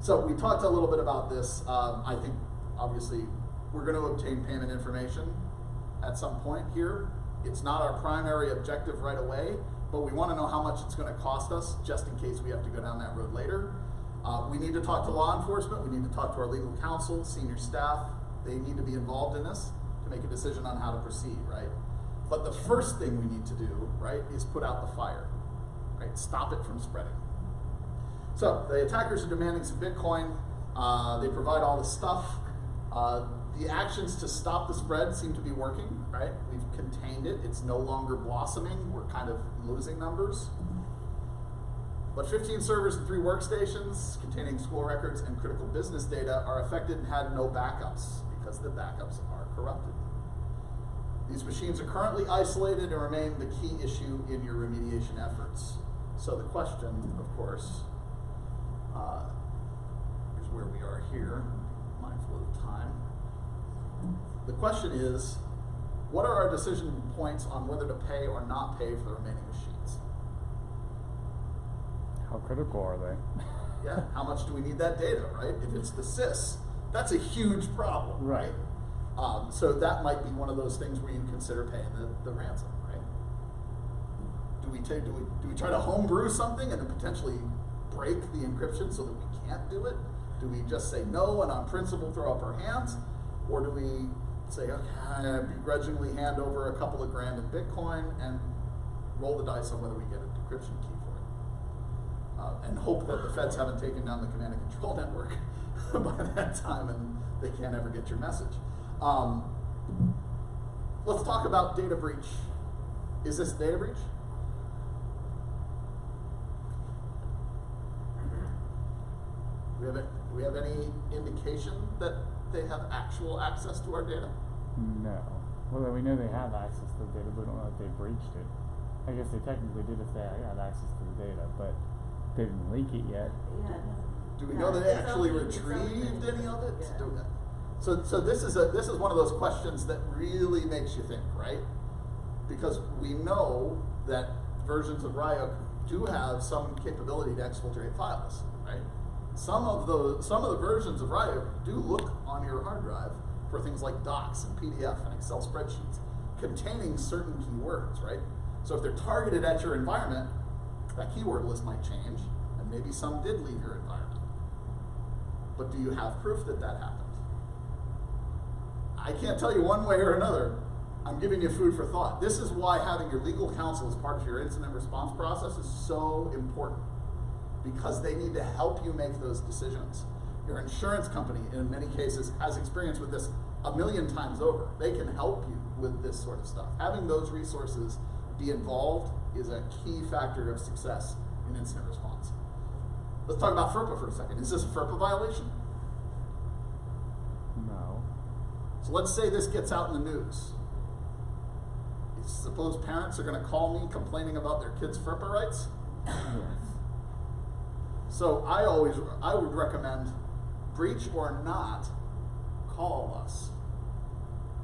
So we talked a little bit about this. I think obviously we're going to obtain payment information at some point here. It's not our primary objective right away, but we want to know how much it's going to cost us just in case we have to go down that road later. We need to talk to law enforcement. We need to talk to our legal counsel, senior staff. They need to be involved in this to make a decision on how to proceed, right? But the first thing we need to do, right, is put out the fire, right? Stop it from spreading. So the attackers are demanding some Bitcoin. They provide all the stuff. The actions to stop the spread seem to be working, right? We've contained it. It's no longer blossoming. We're kind of losing numbers. But 15 servers and 3 workstations containing school records and critical business data are affected and had no backups because the backups are corrupted. These machines are currently isolated and remain the key issue in your remediation efforts. So the question, of course, here's where we are here, mindful of the time. The question is, what are our decision points on whether to pay or not pay for the remaining machines? How critical are they? Yeah, how much do we need that data, right? If it's the sys, that's a huge problem, right? So that might be one of those things where you consider paying the ransom, right? Do we try to homebrew something and then potentially break the encryption so that we can't do it? Do we just say no and on principle throw up our hands? Or do we say, okay, begrudgingly hand over a couple of grand in Bitcoin and roll the dice on whether we get a decryption key for it? And hope that the feds haven't taken down the command and control network by that time and they can't ever get your message. Let's talk about data breach. Is this a data breach? Do we have any indication that they have actual access to our data? No. Well, we know they have access to the data, but we don't know if they breached it. I guess they technically did if they had access to the data, but they didn't leak it yet. Yeah. Do we know that they actually retrieved any of it? Yeah. So this is one of those questions that really makes you think, right? Because we know that versions of Ryuk do have some capability to exfiltrate files, right? Some of the versions of Ryuk do look on your hard drive for things like docs and PDF and Excel spreadsheets containing certain keywords, right? So if they're targeted at your environment, that keyword list might change, and maybe some did leave your environment. But do you have proof that that happened? I can't tell you one way or another. I'm giving you food for thought. This is why having your legal counsel as part of your incident response process is so important, because they need to help you make those decisions. Your insurance company, in many cases, has experience with this a million times over. They can help you with this sort of stuff. Having those resources be involved is a key factor of success in incident response. Let's talk about FERPA for a second. Is this a FERPA violation? No. So let's say this gets out in the news. Suppose parents are going to call me complaining about their kids' FERPA rights? Yes. So I would recommend, breach or not, call us.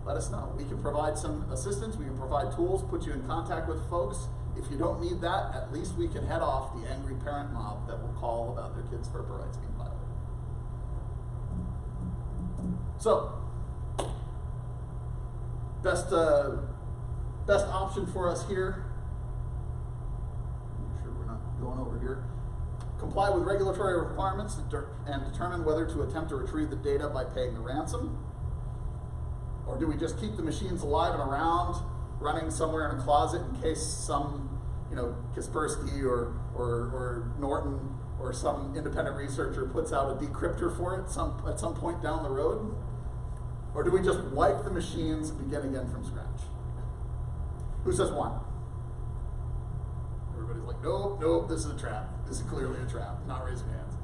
Let us know. We can provide some assistance, we can provide tools, put you in contact with folks. If you don't need that, at least we can head off the angry parent mob that will call about their kids' FERPA rights being violated. So, best option for us here, make sure we're not going over here, comply with regulatory requirements and determine whether to attempt to retrieve the data by paying the ransom. Or do we just keep the machines alive and around, running somewhere in a closet in case some, Kaspersky or Norton or some independent researcher puts out a decryptor for it at some point down the road? Or do we just wipe the machines and begin again from scratch? Who says 1? Everybody's like, nope, nope, this is a trap. This is clearly a trap. Not raising hands.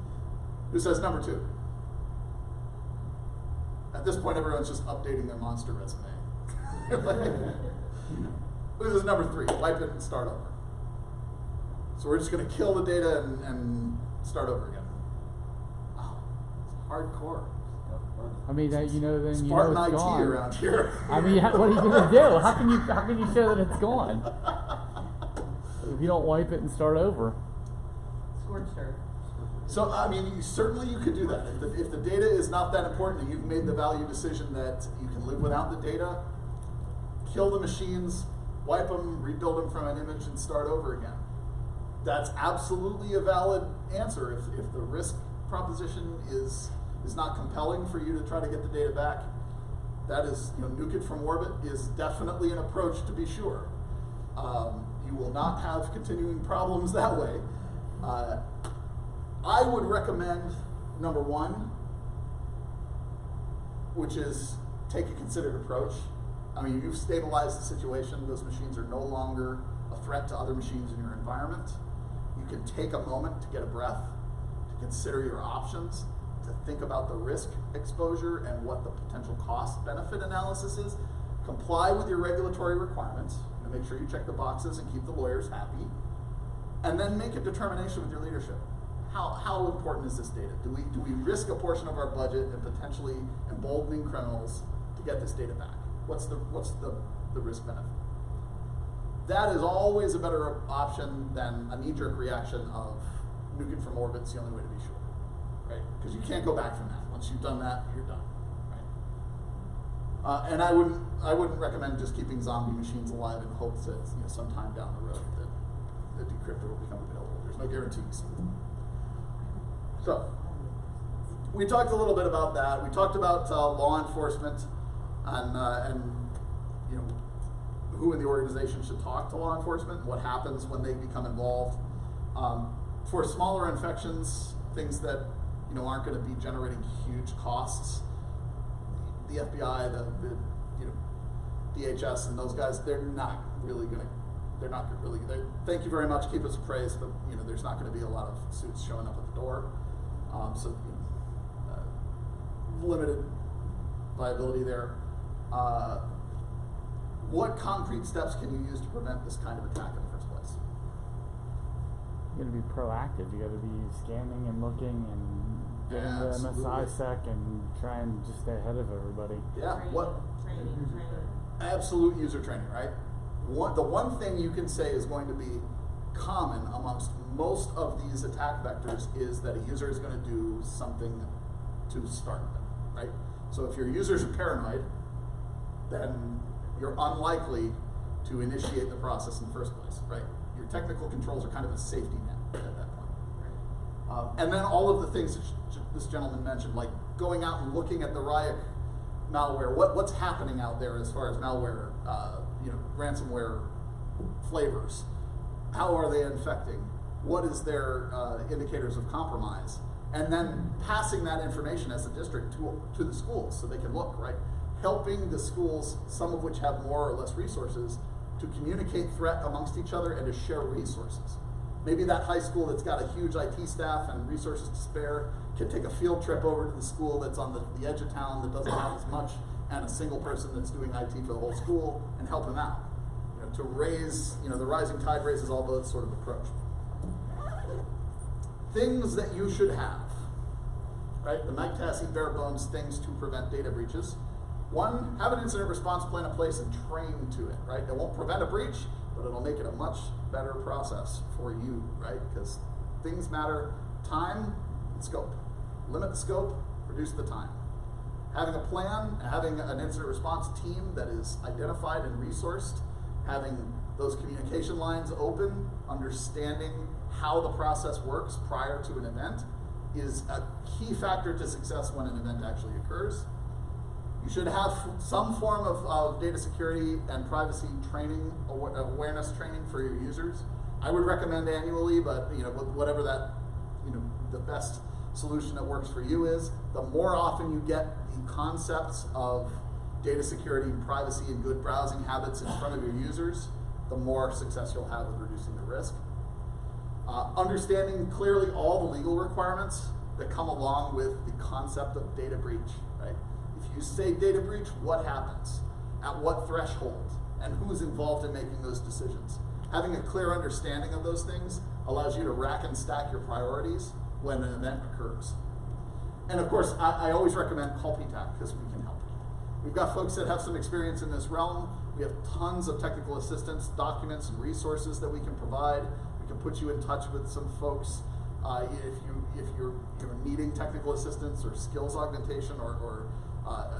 Who says number 2? At this point, everyone's just updating their monster resume. Who says number 3? Wipe it and start over. So we're just going to kill the data and start over again. Oh, it's hardcore. I mean, then Spartan it's IT gone. around here. I mean, what are you gonna do? How can you show that it's gone if you don't wipe it and start over? Scorched earth. So, I mean, certainly you could do that. If the data is not that important and you've made the value decision that you can live without the data, kill the machines, wipe them, rebuild them from an image, and start over again. That's absolutely a valid answer. If the risk proposition is not compelling for you to try to get the data back, that is, nuke it from orbit is definitely an approach to be sure. You will not have continuing problems that way. I would recommend number 1, which is take a considered approach. I mean, you've stabilized the situation. Those machines are no longer a threat to other machines in your environment. You can take a moment to get a breath, to consider your options, to think about the risk exposure and what the potential cost-benefit analysis is. Comply with your regulatory requirements, make sure you check the boxes and keep the lawyers happy, and then make a determination with your leadership. How important is this data? Do we risk a portion of our budget and potentially emboldening criminals to get this data back? What's the risk benefit? That is always a better option than a knee-jerk reaction of nuke it from orbit. It's the only way to be sure, right? Because you can't go back from that. Once you've done that, you're done, right? And I wouldn't recommend just keeping zombie machines alive in hopes that sometime down the road that the decryptor will become available. There's no guarantees. So we talked a little bit about that. We talked about law enforcement and who in the organization should talk to law enforcement, what happens when they become involved. For smaller infections, things that aren't going to be generating huge costs, the FBI, the DHS, and those guys, they're not really going to. Thank you very much, keep us appraised, but there's not going to be a lot of suits showing up at the door. So limited liability there. What concrete steps can you use to prevent this kind of attack in the first place? You got to be proactive. You got to be scanning and looking and getting the MSI sec and trying to stay ahead of everybody. Yeah. Training. Absolute user training, right? The one thing you can say is going to be common amongst most of these attack vectors is that a user is going to do something to start them, right? So if your users are paranoid, then you're unlikely to initiate the process in the first place, right? Your technical controls are kind of a safety net at that point, right? And then all of the things that this gentleman mentioned, like going out and looking at the Riot malware, what's happening out there as far as malware, ransomware flavors. How are they infecting? What is their indicators of compromise? And then passing that information as a district to the schools so they can look, right? Helping the schools, some of which have more or less resources, to communicate threat amongst each other and to share resources. Maybe that high school that's got a huge IT staff and resources to spare can take a field trip over to the school that's on the edge of town that doesn't have as much, and a single person that's doing IT for the whole school, and help them out. To raise, the rising tide raises all boats sort of approach. Things that you should have, right? The Mike Tassi bare bones things to prevent data breaches. 1, have an incident response plan in place and train to it, right? It won't prevent a breach, but it'll make it a much better process for you, right? Because things matter, time and scope. Limit the scope, reduce the time. Having a plan, having an incident response team that is identified and resourced, having those communication lines open, understanding how the process works prior to an event is a key factor to success when an event actually occurs. You should have some form of data security and privacy training, awareness training for your users. I would recommend annually, but whatever that, the best solution that works for you is, the more often you get the concepts of data security and privacy and good browsing habits in front of your users, the more success you'll have with reducing the risk. Understanding clearly all the legal requirements that come along with the concept of data breach, right? If you say data breach, what happens? At what threshold? And who's involved in making those decisions? Having a clear understanding of those things allows you to rack and stack your priorities when an event occurs. And of course, I always recommend call PTAC because we can help. We've got folks that have some experience in this realm. We have tons of technical assistance, documents, and resources that we can provide. We can put you in touch with some folks if you're needing technical assistance or skills augmentation or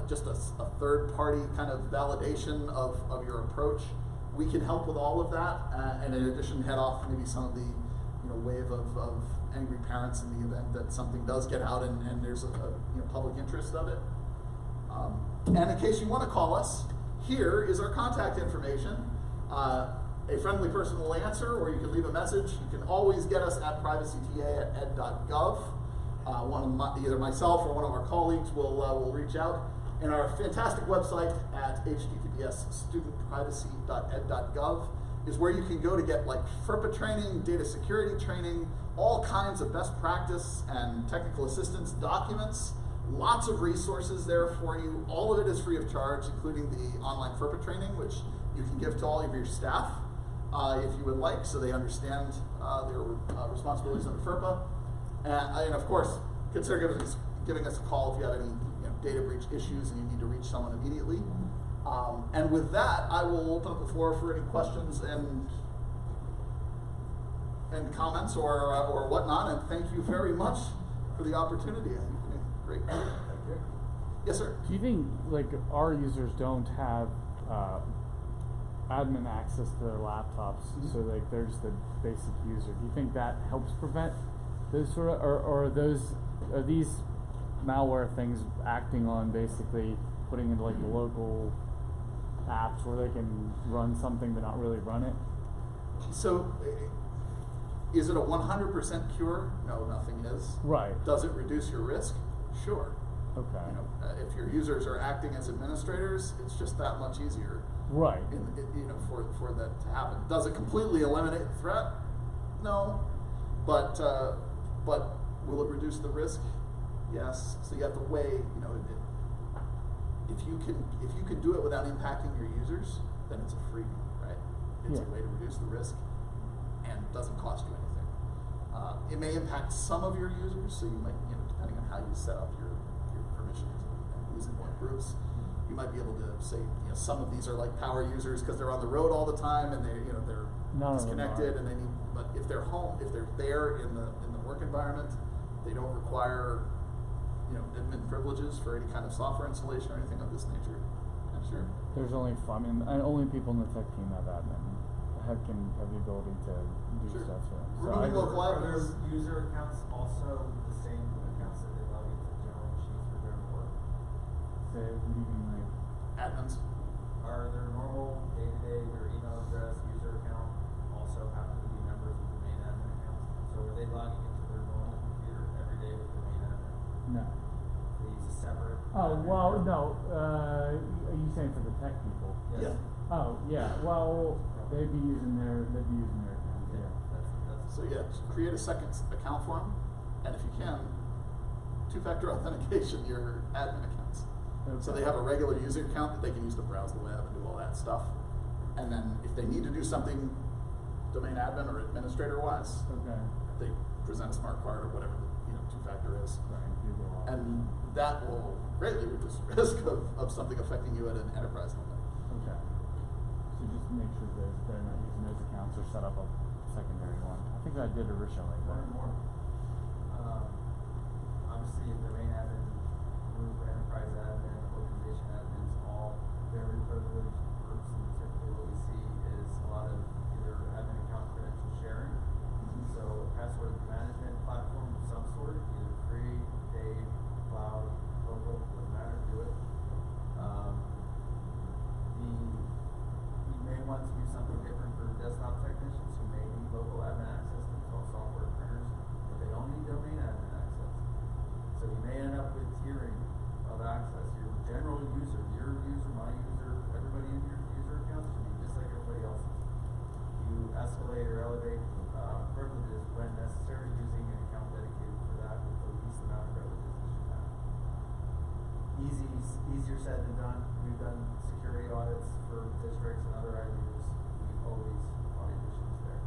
just a third-party kind of validation of your approach. We can help with all of that, and in addition, head off maybe some of the wave of angry parents in the event that something does get out and there's a public interest of it. And in case you want to call us, here is our contact information. A friendly person will answer, or you can leave a message. You can always get us at privacyta@ed.gov. Either myself or one of our colleagues will reach out. And our fantastic website at https://studentprivacy.ed.gov is where you can go to get like FERPA training, data security training, all kinds of best practice and technical assistance documents. Lots of resources there for you. All of it is free of charge, including the online FERPA training, which you can give to all of your staff if you would like, so they understand their responsibilities under FERPA. And of course, consider giving us a call if you have any data breach issues and you need to reach someone immediately. And with that, I will open up the floor for any questions and comments or whatnot. And thank you very much for the opportunity. Great. Thank you. Yes, sir. Do you think like our users don't have admin access to their laptops, so like they're just a basic user? Do you think that helps prevent those sort of, or are these malware things acting on basically putting into like the local apps where they can run something but not really run it? So, is it a 100% cure? No, nothing is. Right. Does it reduce your risk? Sure. Okay. If your users are acting as administrators, it's just that much easier. Right. For that to happen. Does it completely eliminate the threat? No. But will it reduce the risk? Yes. So you have to weigh. If you can do it without impacting your users, then it's a freebie, right? It's a way to reduce the risk, and it doesn't cost you anything. It may impact some of your users, so you might, depending on how you set up your permissions and who's in what groups, you might be able to say, some of these are like power users because they're on the road all the time and they're disconnected and they need. But if they're home, if they're there in the work environment, they don't require admin privileges for any kind of software installation or anything of this nature. I'm sure. There's only only people in the tech team have admin. Have the ability to do stuff. So Removing local are admins. their user accounts also the same accounts that they log into general machines for their work? So what do you mean, like Admins. Are their normal day-to-day, their email address, user account also happen to be members of the main admin accounts? So are they logging into their normal computer every day with the main admin? No. They use a separate. Oh well, no. Are you saying for the tech people? Yes. Yeah. Oh yeah. Well, they'd be using their account. Yeah. That's So just create a second account for them, and if you can, two-factor authentication your admin accounts. Okay. So they have a regular user account that they can use to browse the web and do all that stuff. And then if they need to do something domain admin or administrator-wise, they present a smart card or whatever two-factor is. Right. And that will greatly reduce the risk of something affecting you at an enterprise level. Okay. So just make sure that they're not using those accounts or set up a secondary one. I think I did originally. More and more. Obviously, the domain admin group, enterprise admin, organization admins, all very privileged groups, and typically what we see is a lot of either admin account credential sharing, so password management platform of some sort, either free, paid, cloud, local, doesn't matter, do it. You may want to do something different for desktop technicians who may need local admin access to install software printers, but they don't need domain admin access. So you may end up with tiering of access. Your general user, your user, my user, everybody in your user account should be just like everybody else's. escalate or elevate privileges when necessary, using an account dedicated for that with the least amount of privileges it should have. Easier said than done. We've done security audits for districts and other IUs. We always find issues there,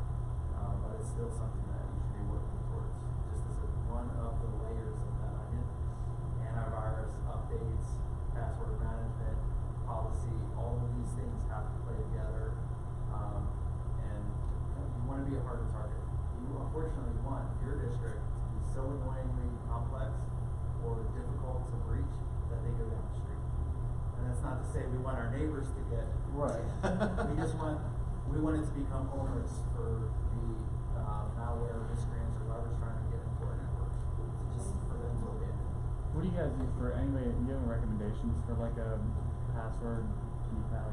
but it's still something that you should be working towards. Just as one of the layers of that onion, antivirus updates, password management, policy, all of these things have to play together, and you want to be a harder target. You unfortunately want your district to be so annoyingly complex or difficult to breach that they go down the street. And that's not to say we want our neighbors to get Right. we just want it to become onerous for the malware, miscreants, or whoever's trying to get into our networks, just for them to abandon. What do you guys use for anyway? Do you have any recommendations for like a password key pass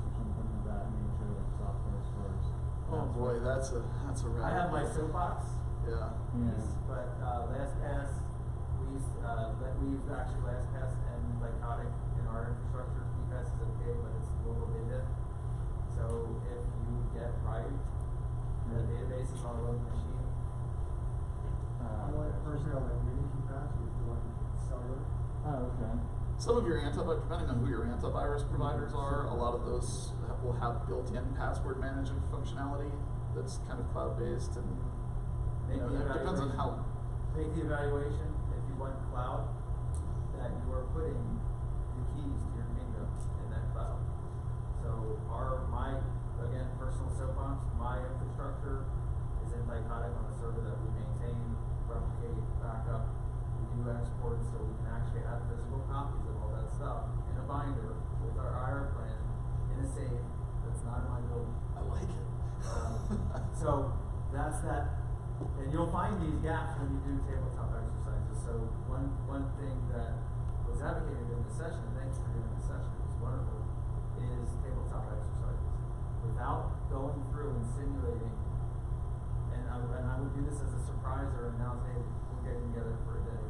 or something of that nature, like software stores? Oh boy, that's a rabbit I have my hole. soapbox. Yeah. Yeah. But LastPass, we used actually LastPass and Lycotic in our infrastructure. KeyPass is okay, but it's global data. So if you get right, the database is on a local machine. I like personally, I like mini keypads, which is like cellular. Oh, okay. Some of your depending on who your antivirus providers are, a lot of those will have built-in password management functionality that's kind of cloud-based, and Make the it depends on evaluation. how. Make the evaluation if you want cloud, that you are putting the keys to your kingdom in that cloud. So my again personal soapbox, my infrastructure is in Lycotic on a server that we maintain, replicate, backup. We do export, so we can actually have physical copies of all that stuff in a binder with our IR plan in a safe that's not in my building. I like it. So that's that, and you'll find these gaps when you do tabletop exercises. So one thing that was advocated in this session, and thanks for doing this session, it was wonderful, is tabletop exercises. Without going through and simulating, and I would do this as a surprise or announce, hey, we're getting together for a day.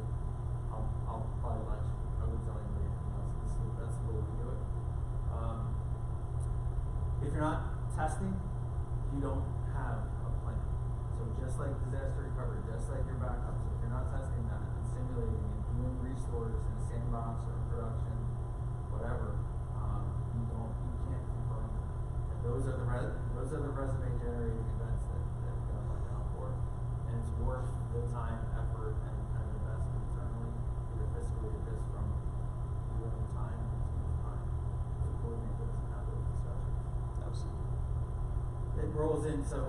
I'll buy lunch. I wouldn't tell anybody anything else. That's the way we do it. If you're not testing, you don't have a plan. So just like disaster recovery, just like your backups, if you're not testing that and simulating and doing restores in a sandbox or in production, whatever, you can't confirm that. And those are the resume generating events that you gotta watch out for. And it's worth the time, effort, and investment internally, either fiscally or just from your own time and the team's time to coordinate those and have those discussions. Absolutely. It rolls in, so,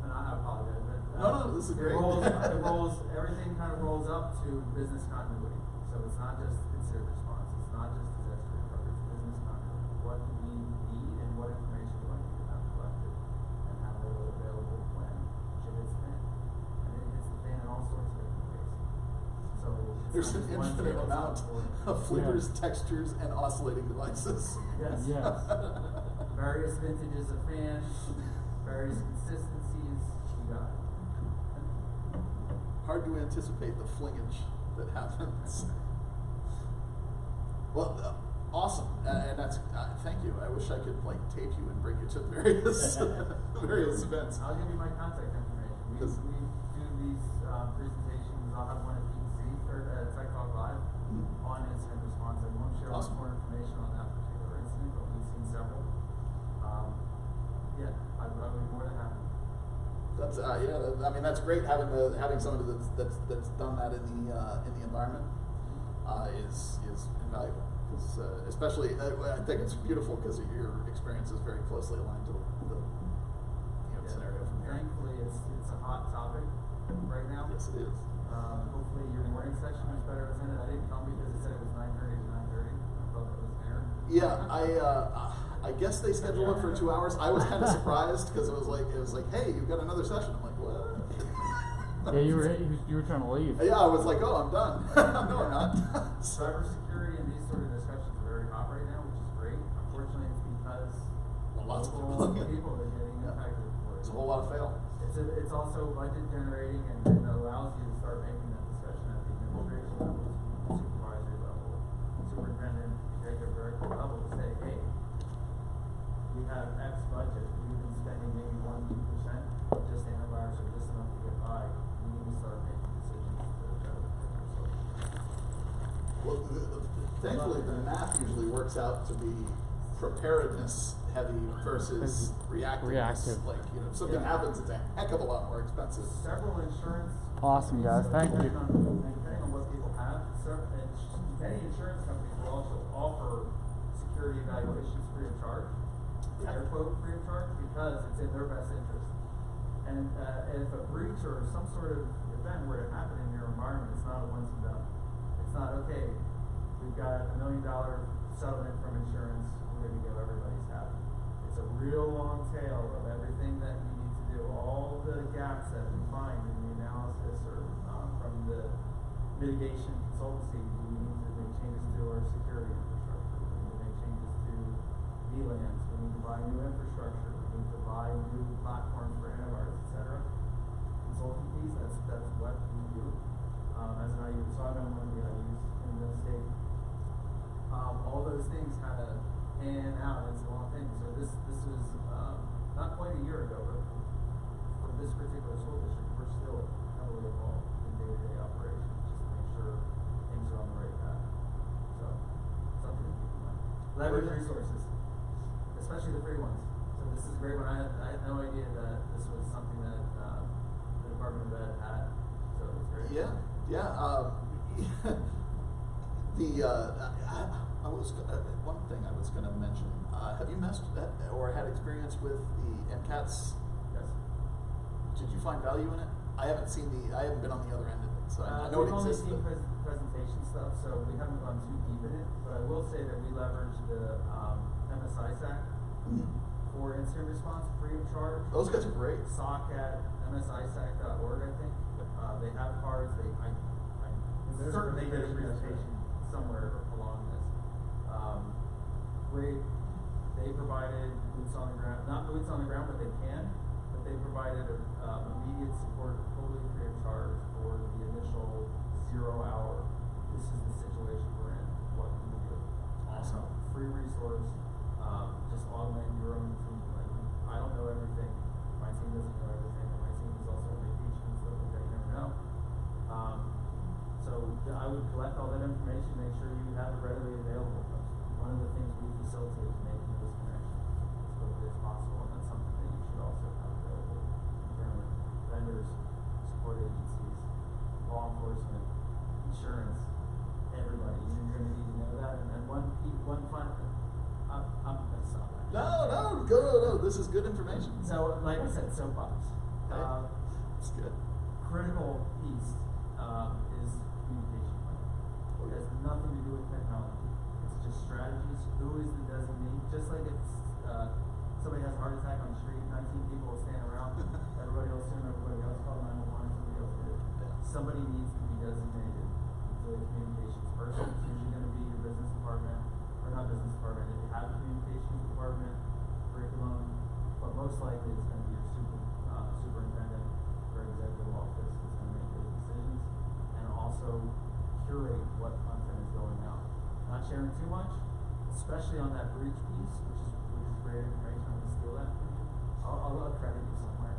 and I apologize, but No, this is great. Everything kind of rolls up to business continuity. So it's not just incident response, it's not just disaster recovery, it's business continuity. What do we need and what information do I need to have collected and have available when shit hits the fan? And it hits the fan in all sorts of different ways. So There's an not just one infinite tabletop amount or- of flippers, textures, and oscillating devices. Yes. Yes. Various vintages of fans, various consistencies, you got it. Hard to anticipate the flingage that happens. Well, awesome, and that's thank you. I wish I could like tape you and bring you to various various events. I'll give you my contact information. We do these presentations. I'll have one at PEC or at Tech Talk Live on incident response. I won't share much Awesome. more information on that particular incident, but we've seen several. Yeah, I would be more than happy. That's I mean that's great having somebody that's done that in the environment is invaluable, because especially I think it's beautiful because your experience is very closely aligned to the scenario from here. Thankfully, it's a hot topic right now. Yes, it is. Hopefully your morning session is better attended. I didn't come because it said it was 9:30 to 9:30. I thought that was an error. Yeah, I guess they scheduled it for 2 hours. I was kind of surprised because it was like, hey, you've got another session. I'm like, what? Yeah, you were trying to leave. Yeah, I was like, oh, I'm done. No, I'm not. Cybersecurity and these sort of discussions are very hot right now, which is great. Unfortunately, it's because Lots of local people. people are getting impacted for it. There's a whole lot of fail. It's also budget generating and allows you to start making that discussion at the administration level, supervisory level, superintendent, executive director level to say, hey, we have X budget, we've been spending maybe 1-2% just antivirus or just enough to get by. We need to start making decisions to try to protect ourselves. Well, thankfully, the math usually works out to be preparedness heavy versus reactiveness. Reactive. Like, you know, if something Yeah. happens, it's a heck of a lot more expensive. Several insurance. Awesome, guys. Thank you. Depending on what people have, many insurance companies will also offer security evaluations free of charge. Air quote free of charge because it's in their best interest. And if a breach or some sort of event were to happen in your environment, it's not a once and done. It's not okay. We've got $1 million settlement from insurance. We're going to go. Everybody's happy. It's a real long tail of everything that we need to do. All the gaps that we find in the analysis or from the mitigation consultancy. We need to make changes to our security infrastructure. We need to make changes to VLANs. We need to buy new infrastructure. We need to buy new platforms for antivirus, etc. Consulting fees. That's what we do. As an IU, so I've been one of the IUs in the state. All those things kind of pan out into one thing. So this was not quite a year ago, but for this particular school district, we're still heavily involved in day-to-day operations just to make sure things are on the right path. So something to keep in mind. Leverage resources, especially the free ones. So this is a great one. I had no idea that this was something that the Department of Ed had. So it's great. Yeah. I was one thing I was going to mention. Have you messed or had experience with the MCATs? Yes. Did you find value in it? I haven't been on the other end of it, so I know it We've only exists. seen presentation stuff, so we haven't gone too deep in it. But I will say that we leverage the MSISAC for incident response free of charge. Those guys are great. SOC at msisac.org, I think. They have cards. I'm certain they did a presentation somewhere along this. They provided boots on the ground, not boots on the ground, but they can. But they provided immediate support, totally free of charge for the initial 0 hour. This is the situation we're in. What can we do? Awesome. Free resource. Just augment your own team. I don't know everything. My team doesn't know everything. And my team is also on vacation, so they never know. So I would collect all that information, make sure you have it readily available. One of the things we facilitate is making those connections as quickly as possible, and that's something that you should also have available internally. Vendors, support agencies, law enforcement, insurance, everybody. You're going to need to know that. And then one final thing. I'm going to stop that. No, this is good information. So, like I said, soapbox. That's good. Critical piece is communication plan. It has nothing to do with technology. It's just strategies. Who is the designee? Just like if somebody has a heart attack on the street, 19 people will stand around. Everybody will assume everybody else called 911. Somebody else did. Somebody needs to be designated as a communications person. It's usually going to be your business department, or not business department. If you have a communications department, curriculum, but most likely it's going to be your superintendent or executive office that's going to make those decisions, and also curate what content is going out. Not sharing too much, especially on that breach piece, which is great information. I'm going to steal that from you. I'll credit you somewhere.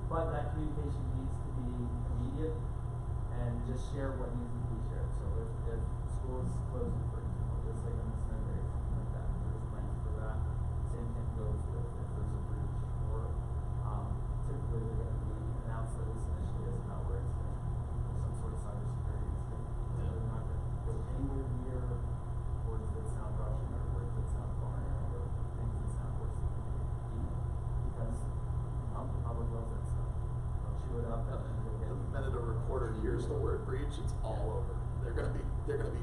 But that communication needs to be immediate and just share what needs to be shared. So if school is closing, for example, just like on a snow day or something like that, there's plans for that. Same thing goes with if there's a breach, or typically they're going to be announced at least initially as a malware incident or some sort of cybersecurity incident. So they're not going to go anywhere near words that sound Russian or words that sound foreign or things that sound worse than email, because the public loves that stuff. They'll chew it up and then you'll get The minute a reporter hears the word breach, it's all over. They're gonna be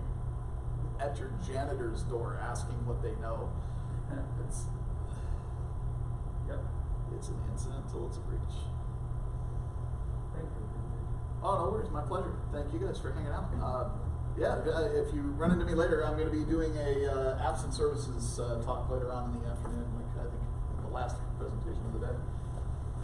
at your janitor's door asking what they know. It's an incident till it's a breach. Thank you. Oh, no worries, my pleasure. Thank you guys for hanging out. If you run into me later, I'm going to be doing a absent services talk later on in the afternoon, like I think the last presentation of the day.